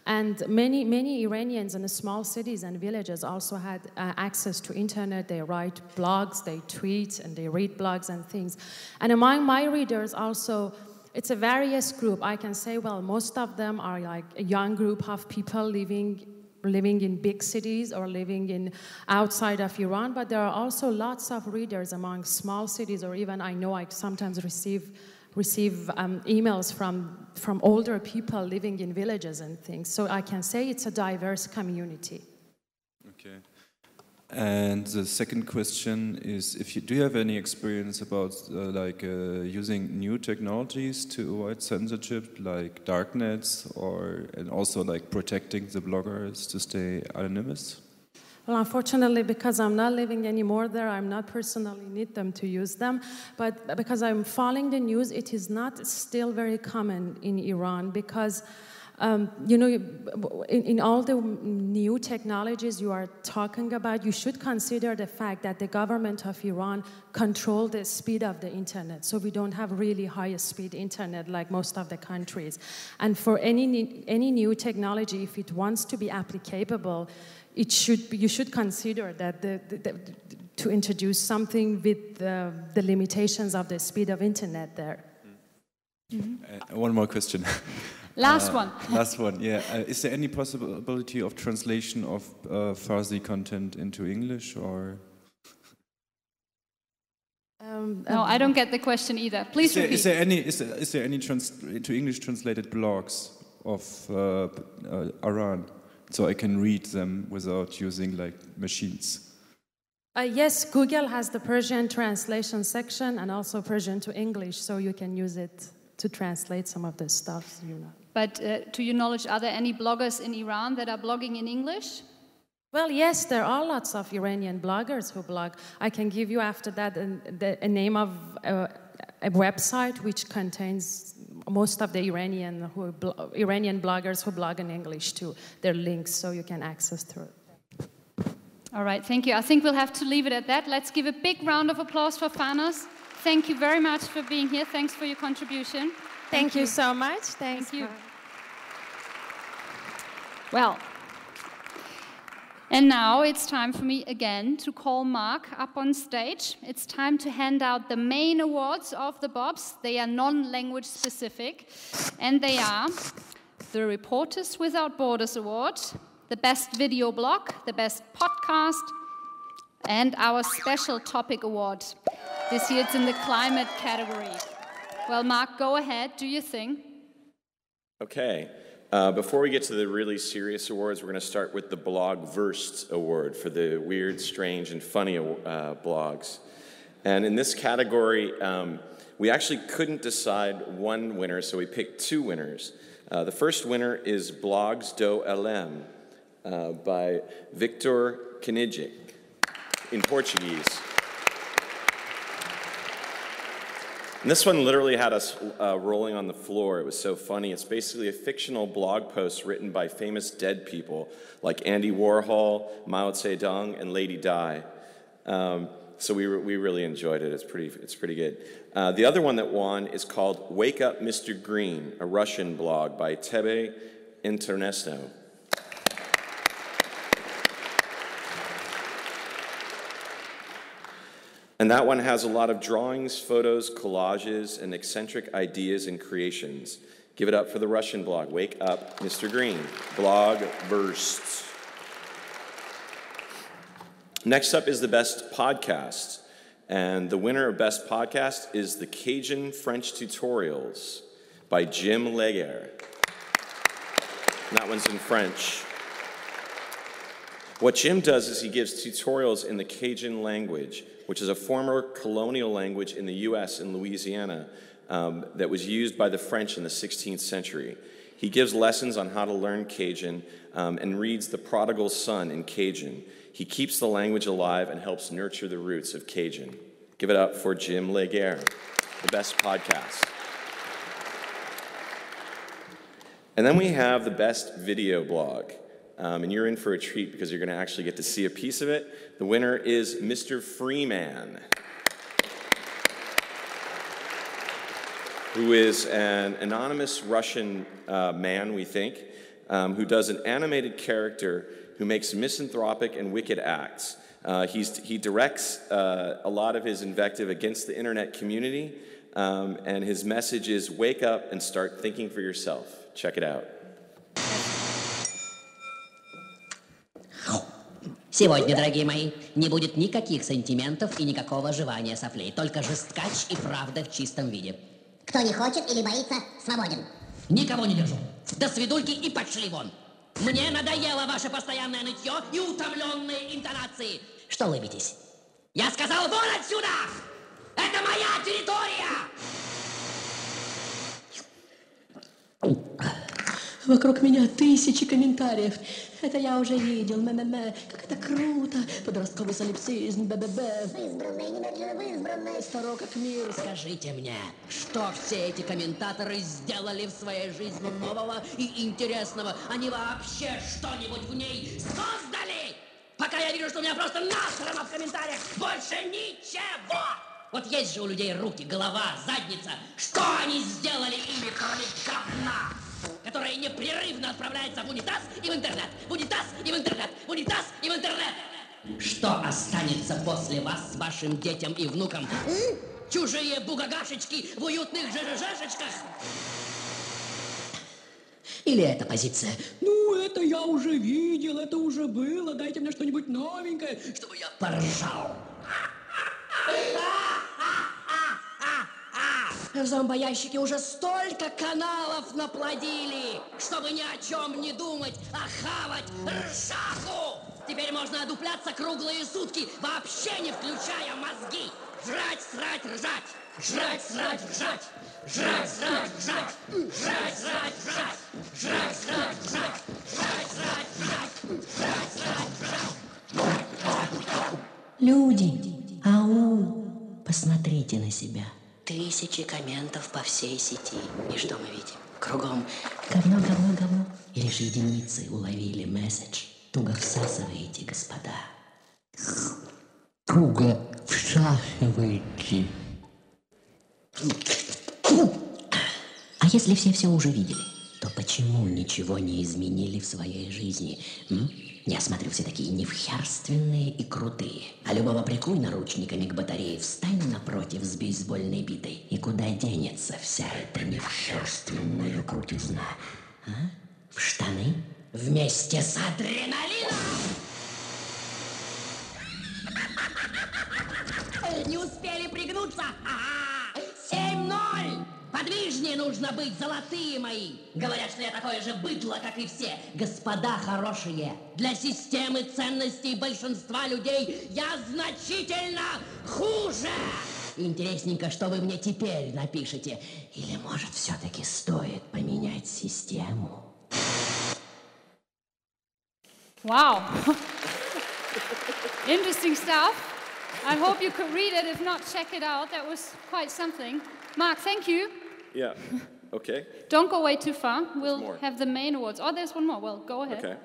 And many Iranians in the small cities and villages also had access to internet. They write blogs, they tweet, and they read blogs and things. And among my readers also, it's a various group. I can say, well, most of them are like a young group of people living in big cities or living in outside of Iran, but there are also lots of readers among small cities, or even I know I sometimes receive emails from older people living in villages and things. So I can say it's a diverse community. Okay. And the second question is, do you have any experience about using new technologies to avoid censorship, like darknets, and also like protecting the bloggers to stay anonymous? Well, unfortunately, because I'm not living anymore there, I'm not personally need them to use them. But because I'm following the news, it is not still very common in Iran because, in all the new technologies you are talking about, you should consider the fact that the government of Iran controls the speed of the internet. So we don't have really high-speed internet like most of the countries. And for any new technology, if it wants to be applicable, you should consider that to introduce something with the limitations of the speed of internet there. Mm-hmm. One more question. Last one. Last one, yeah. Is there any possibility of translation of Farsi content into English, or? No, I don't get the question either. Please repeat. Is there any to English translated blogs of Iran? So I can read them without using like machines. Yes, Google has the Persian translation section and also Persian to English, so you can use it to translate some of the stuff. But to your knowledge, are there any bloggers in Iran that are blogging in English? Well, yes, there are lots of Iranian bloggers who blog. I can give you after that a name of a website which contains most of the Iranian bloggers who blog in English too. Their links, so you can access through it. All right, thank you. I think we'll have to leave it at that. Let's give a big round of applause for Fanos. Thank you very much for being here. Thanks for your contribution. Thank you so much. Thanks. Thank you. Well, and now it's time for me again to call Mark up on stage. It's time to hand out the main awards of the Bobs. They are non-language specific, and they are the Reporters Without Borders Award, the Best Video Blog, the Best Podcast, and our Special Topic Award. This year it's in the climate category. Well, Mark, go ahead, do your thing. Okay. Before we get to the really serious awards, we're going to start with the Blogverse Award for the weird, strange, and funny blogs. And in this category, we actually couldn't decide one winner, so we picked two winners. The first winner is Blogs do LM by Victor Knijic in Portuguese. And this one literally had us rolling on the floor. It was so funny. It's basically a fictional blog post written by famous dead people like Andy Warhol, Mao Zedong, and Lady Di. So we really enjoyed it. It's pretty good. The other one that won is called Wake Up Mr. Green, a Russian blog by Tebe Internesto. And that one has a lot of drawings, photos, collages, and eccentric ideas and creations. Give it up for the Russian blog, Wake Up Mr. Green, Blogverse. Next up is the Best Podcast. And the winner of Best Podcast is the Cajun French Tutorials by Jim Leger. And that one's in French. What Jim does is he gives tutorials in the Cajun language, which is a former colonial language in the US in Louisiana that was used by the French in the 16th century. He gives lessons on how to learn Cajun and reads The Prodigal Son in Cajun. He keeps the language alive and helps nurture the roots of Cajun. Give it up for Jim Leger, the Best Podcast. And then we have the Best Video Blog. And you're in for a treat because you're going to actually get to see a piece of it. The winner is Mr. Freeman, who is an anonymous Russian man, we think, who does an animated character who makes misanthropic and wicked acts. He directs a lot of his invective against the internet community, and his message is, wake up and start thinking for yourself. Check it out. Сегодня, дорогие мои, не будет никаких сантиментов и никакого жевания соплей, только жесткач и правда в чистом виде. Кто не хочет или боится, свободен. Никого не держу. До свидульки и пошли вон. Мне надоело ваше постоянное нытье и утомленные интонации. Что улыбитесь? Я сказал, вон отсюда! Это моя территория! Вокруг меня тысячи комментариев. Это я уже видел. Как это круто. Подростковый солипсизм. Избранные, немедленно избранные. Старо как мир. Скажите мне, что все эти комментаторы сделали в своей жизни нового и интересного? Они вообще что-нибудь в ней создали? Пока я вижу, что у меня просто насрано в комментариях. Больше ничего. Вот есть же у людей руки, голова, задница. Что они сделали ими, кроме говна? Которая непрерывно отправляется в унитаз и в интернет, в унитаз и в интернет, в унитаз и в интернет. Что останется после вас с вашим детям и внукам? Чужие бугагашечки в уютных ЖЖЖшечках? Или эта позиция? Ну, это я уже видел, это уже было, дайте мне что-нибудь новенькое, чтобы я поржал. Зомбоящики уже столько каналов наплодили, чтобы ни о чем не думать, а хавать ржаку. Теперь можно одупляться круглые сутки, вообще не включая мозги. Жрать, срать, ржать. Жрать, срать, ржать. Жрать, срать, ржать. Жрать, срать, ржать. Жрать, срать, ржать. Жрать, срать, ржать. Жрать, срать, ржать. Люди, ау, посмотрите на себя. 1000 комментов по всей сети. И что мы видим? Кругом говно, говно, говно. И лишь единицы уловили месседж. Туго всасываете, господа. Туго всасываете. А если все уже видели, то почему ничего не изменили в своей жизни? Я смотрю, все такие невхерственные и крутые. А любого прикуй наручниками к батарее, встань напротив с бейсбольной битой. И куда денется вся эта невхерственная крутизна? А? В штаны? Вместе с адреналином! Не успели пригнуться? Ага! 7-0! Подвижнее нужно быть, золотые мои! Говорят, что я такое же быдло, как и все. Господа хорошие, для системы ценностей большинства людей я значительно хуже! Интересненько, что вы мне теперь напишете. Или, может, все-таки стоит поменять систему? Wow. Interesting stuff. I hope you could read it. If not, check it out. That was quite something. Mark, thank you. Yeah, okay. Don't go way too far. We'll have the main awards. Oh, there's one more. Well, go ahead. Okay.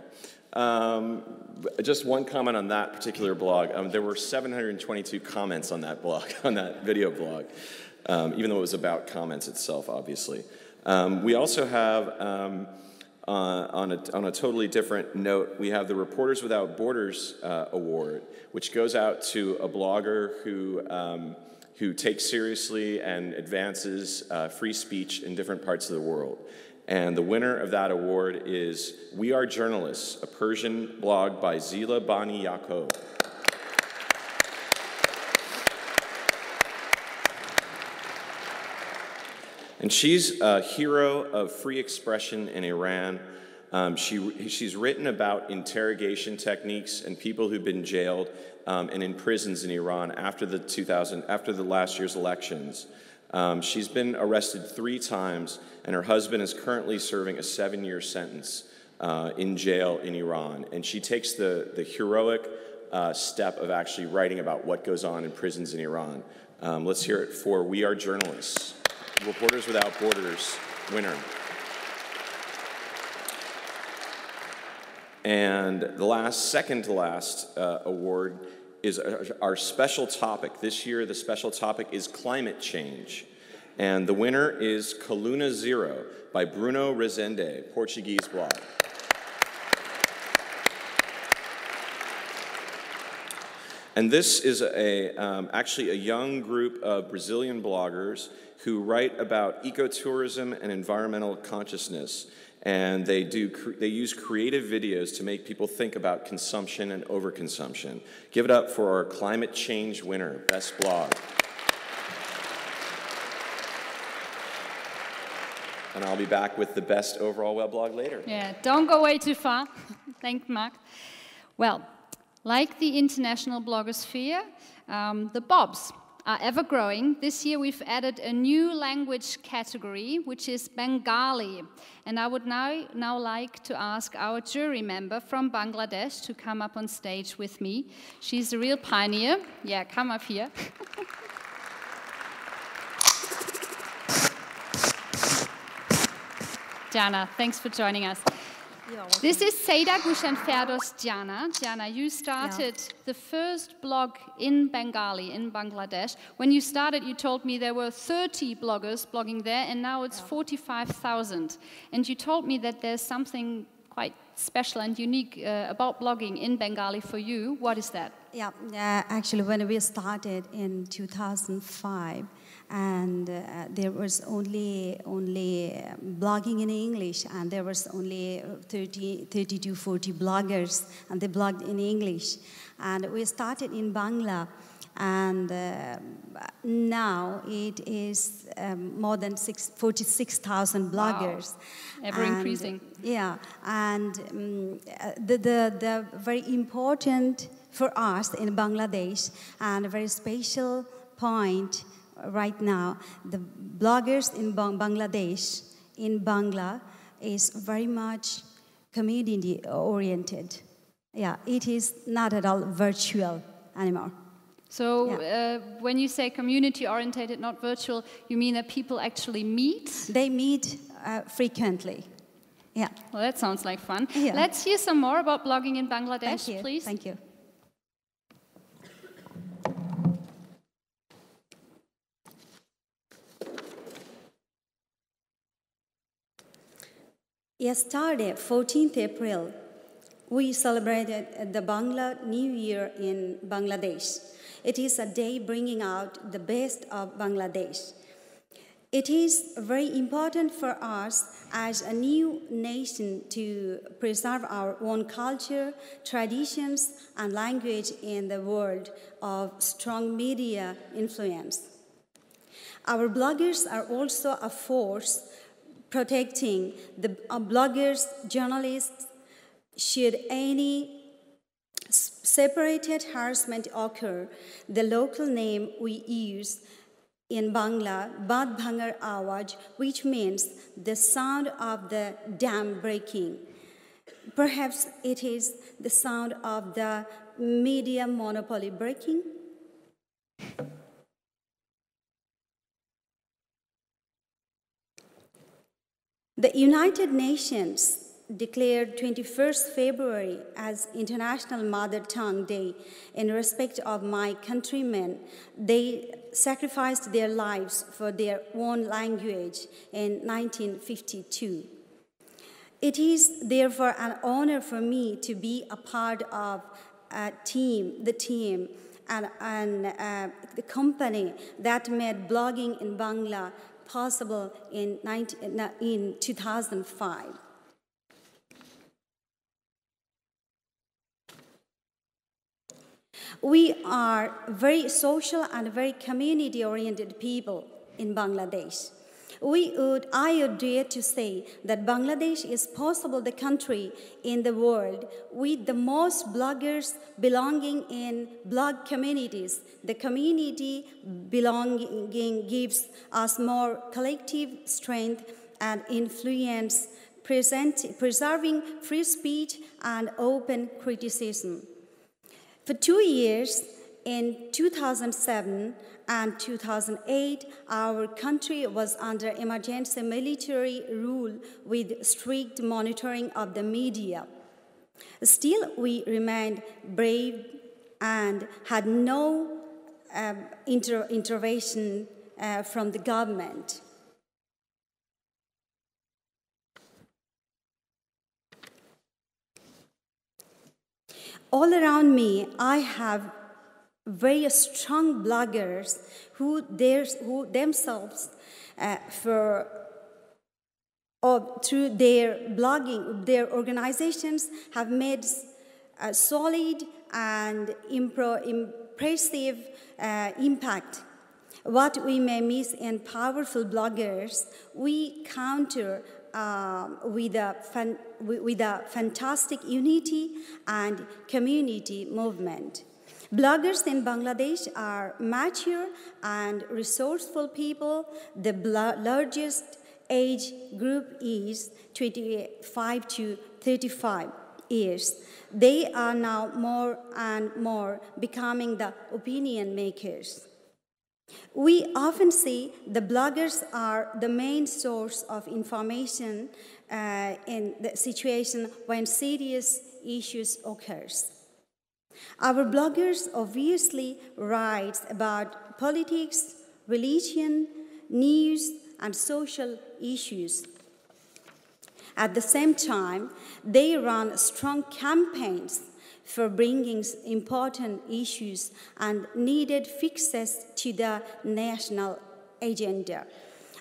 Just one comment on that particular blog. There were 722 comments on that blog, on that video blog, even though it was about comments itself, obviously. We also have, on a totally different note, we have the Reporters Without Borders Award, which goes out to a blogger who takes seriously and advances free speech in different parts of the world. And the winner of that award is We Are Journalists, a Persian blog by Zila Bani Yaakov. And she's a hero of free expression in Iran. She's written about interrogation techniques and people who've been jailed and in prisons in Iran after the last year's elections. She's been arrested 3 times, and her husband is currently serving a 7-year sentence in jail in Iran. And she takes the heroic step of actually writing about what goes on in prisons in Iran. Let's hear it for We Are Journalists, Reporters Without Borders winner. And the second to last award is our special topic. This year, the special topic is climate change. And the winner is Coluna Zero by Bruno Rezende, Portuguese blog. And this is actually a young group of Brazilian bloggers who write about ecotourism and environmental consciousness. And they use creative videos to make people think about consumption and overconsumption. Give it up for our climate change winner, Best Blog. And I'll be back with the best overall weblog later. Yeah, don't go way too far. Thanks, Mark. Well, like the international blogosphere, the Bobs are ever growing. This year we've added a new language category, which is Bengali. And I would now like to ask our jury member from Bangladesh to come up on stage with me. She's a real pioneer. Yeah, come up here. Jana, thanks for joining us. This is Seda Gushanferdos Jana. Jana, you started the first blog in Bengali, in Bangladesh. When you started, you told me there were 30 bloggers blogging there, and now it's 45,000. And you told me that there's something quite special and unique about blogging in Bengali for you. What is that? Yeah, actually, when we started in 2005, and there was only blogging in English, and there was only 30 to 40 bloggers, and they blogged in English. And we started in Bangla, and now it is more than 46,000 bloggers. Wow. Ever increasing. Yeah, and the very important for us in Bangladesh, and a very special point right now, the bloggers in Bangladesh, in Bangla, is very much community-oriented. Yeah, it is not at all virtual anymore. So when you say community-orientated, not virtual, you mean that people actually meet? They meet frequently. Yeah. Well, that sounds like fun. Yeah. Let's hear some more about blogging in Bangladesh, please. Thank you. Yesterday, 14th April, we celebrated the Bangla New Year in Bangladesh. It is a day bringing out the best of Bangladesh. It is very important for us as a new nation to preserve our own culture, traditions, and language in the world of strong media influence. Our bloggers are also a force protecting the bloggers, journalists. Should any separated harassment occur, the local name we use in Bangla, Bad Bhangar Awaj, which means the sound of the dam breaking. Perhaps it is the sound of the media monopoly breaking. The United Nations declared 21st February as International Mother Tongue Day in respect of my countrymen. They sacrificed their lives for their own language in 1952. It is therefore an honor for me to be a part of the team and the company that made blogging in Bangla possible in 2005. We are very social and very community-oriented people in Bangladesh. I would dare to say that Bangladesh is possible the country in the world with the most bloggers belonging in blog communities. The community belonging gives us more collective strength and influence, preserving free speech and open criticism. For 2 years, in 2007 and 2008, our country was under emergency military rule with strict monitoring of the media. Still, we remained brave and had no intervention from the government. All around me, I have very strong bloggers who themselves, through their blogging, their organizations have made a solid and impressive impact. What we may miss in powerful bloggers, we counter with a fantastic unity and community movement. Bloggers in Bangladesh are mature and resourceful people. The largest age group is 25 to 35 years. They are now more and more becoming the opinion makers. We often see the bloggers are the main source of information in the situation when serious issues occurs. Our bloggers obviously write about politics, religion, news, and social issues. At the same time, they run strong campaigns for bringing important issues and needed fixes to the national agenda.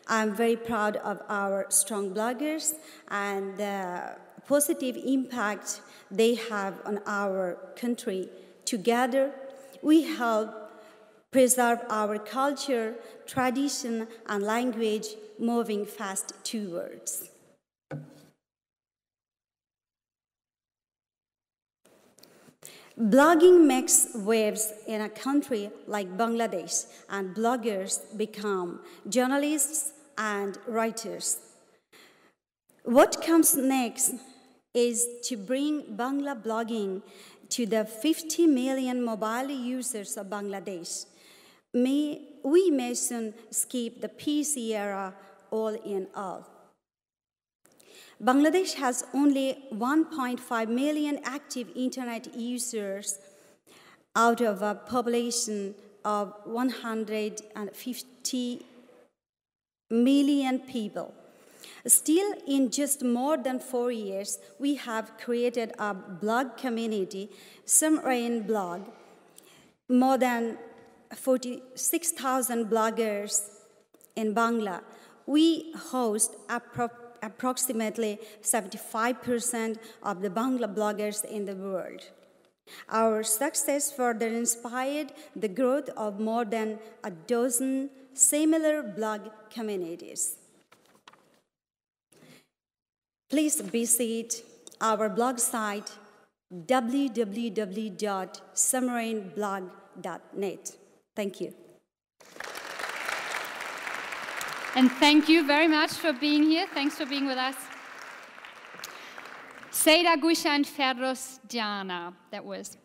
I'm very proud of our strong bloggers and the positive impact they have on our country. Together, we help preserve our culture, tradition, and language, moving fast towards. Blogging makes waves in a country like Bangladesh, and bloggers become journalists and writers. What comes next is to bring Bangla blogging to the 50 million mobile users of Bangladesh. We may soon skip the PC era all in all. Bangladesh has only 1.5 million active internet users out of a population of 150 million people. Still, in just more than 4 years, we have created a blog community, Submarine Blog. More than 46,000 bloggers in Bangla. We host approximately 75% of the Bangla bloggers in the world. Our success further inspired the growth of more than a dozen similar blog communities. Please visit our blog site, www.submarineblog.net. Thank you. And thank you very much for being here. Thanks for being with us. Seda Gushan Ferros Diana, that was.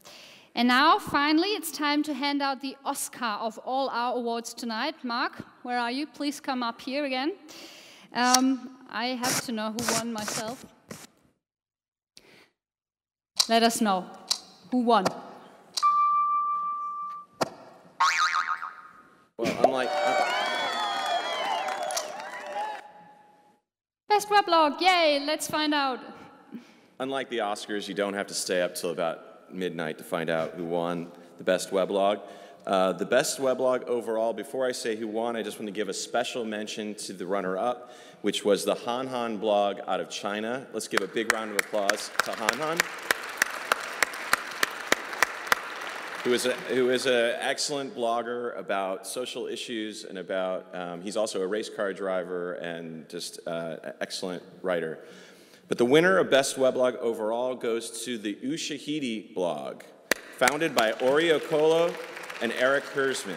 And now, finally, it's time to hand out the Oscar of all our awards tonight. Mark, where are you? Please come up here again. I have to know who won myself. Let us know who won. Well, unlike... Best weblog, yay, let's find out. Unlike the Oscars, you don't have to stay up till about midnight to find out who won the best weblog. The best weblog overall, before I say who won, I just want to give a special mention to the runner-up, which was the Han Han blog out of China. Let's give a big round of applause to Han Han, who is an excellent blogger about social issues and about, he's also a race car driver and just an excellent writer. But the winner of Best Weblog overall goes to the Ushahidi blog, founded by Oreo Kolo and Eric Hersman,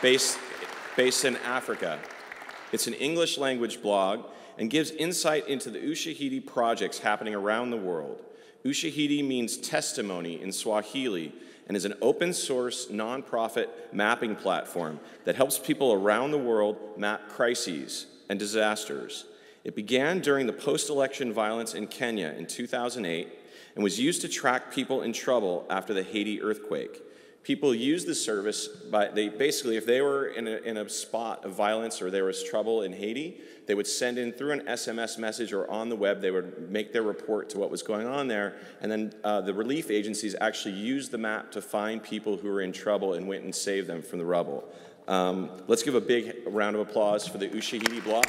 based in Africa. It's an English language blog and gives insight into the Ushahidi projects happening around the world. Ushahidi means testimony in Swahili and is an open source nonprofit mapping platform that helps people around the world map crises and disasters. It began during the post-election violence in Kenya in 2008 and was used to track people in trouble after the Haiti earthquake. People used the service by, basically, if they were in a spot of violence or there was trouble in Haiti, they would send in through an SMS message or on the web, they would make their report to what was going on there, and then the relief agencies actually used the map to find people who were in trouble and went and saved them from the rubble. Let's give a big round of applause for the Ushahidi blog.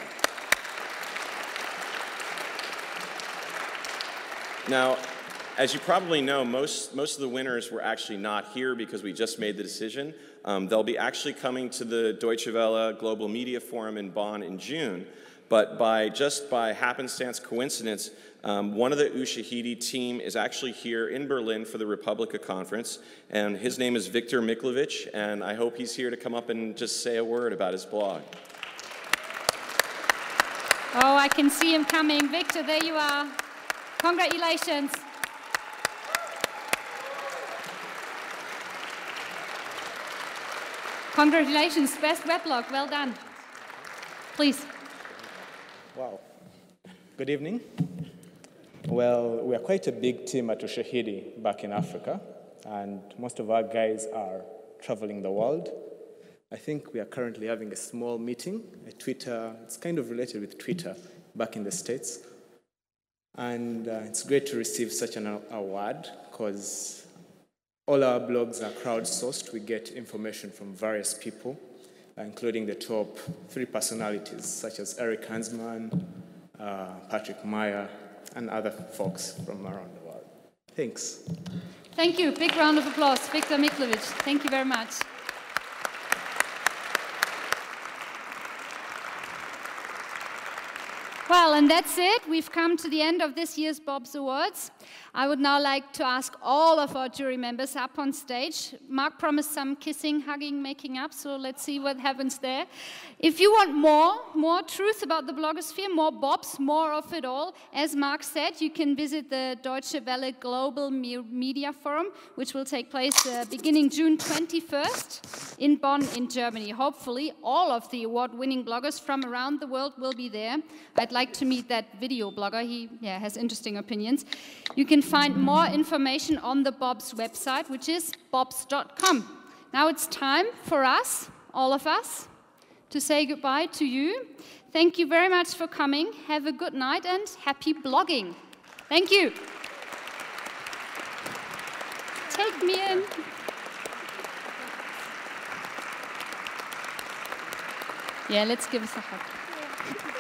Now, as you probably know, most of the winners were actually not here because we just made the decision. They'll be actually coming to the Deutsche Welle Global Media Forum in Bonn in June, but just by happenstance, coincidence, one of the Ushahidi team is actually here in Berlin for the Republica conference, and his name is Victor Miklovich, and I hope he's here to come up and just say a word about his blog. Oh, I can see him coming. Victor, there you are. Congratulations. Congratulations, best weblog, well done. Please. Wow. Good evening. Well, we are quite a big team at Ushahidi back in Africa, and most of our guys are traveling the world. I think we are currently having a small meeting at Twitter. It's kind of related with Twitter back in the States. And it's great to receive such an award because all our blogs are crowdsourced. We get information from various people, including the top 3 personalities, such as Eric Hansman, Patrick Meyer, and other folks from around the world. Thanks. Thank you. Big round of applause. Victor Miklovich. Thank you very much. Well, and that's it. We've come to the end of this year's Bob's Awards. I would now like to ask all of our jury members up on stage. Mark promised some kissing, hugging, making up, so let's see what happens there. If you want more truth about the blogosphere, more Bobs, more of it all, as Mark said, you can visit the Deutsche Welle Global Media Forum, which will take place beginning June 21st in Bonn in Germany. Hopefully, all of the award-winning bloggers from around the world will be there. I'd like to meet that video blogger. He has interesting opinions. You can find more information on the Bob's website, which is bobs.com. Now it's time for us, all of us, to say goodbye to you. Thank you very much for coming. Have a good night and happy blogging. Thank you. Take me in. Yeah, let's give us a hug.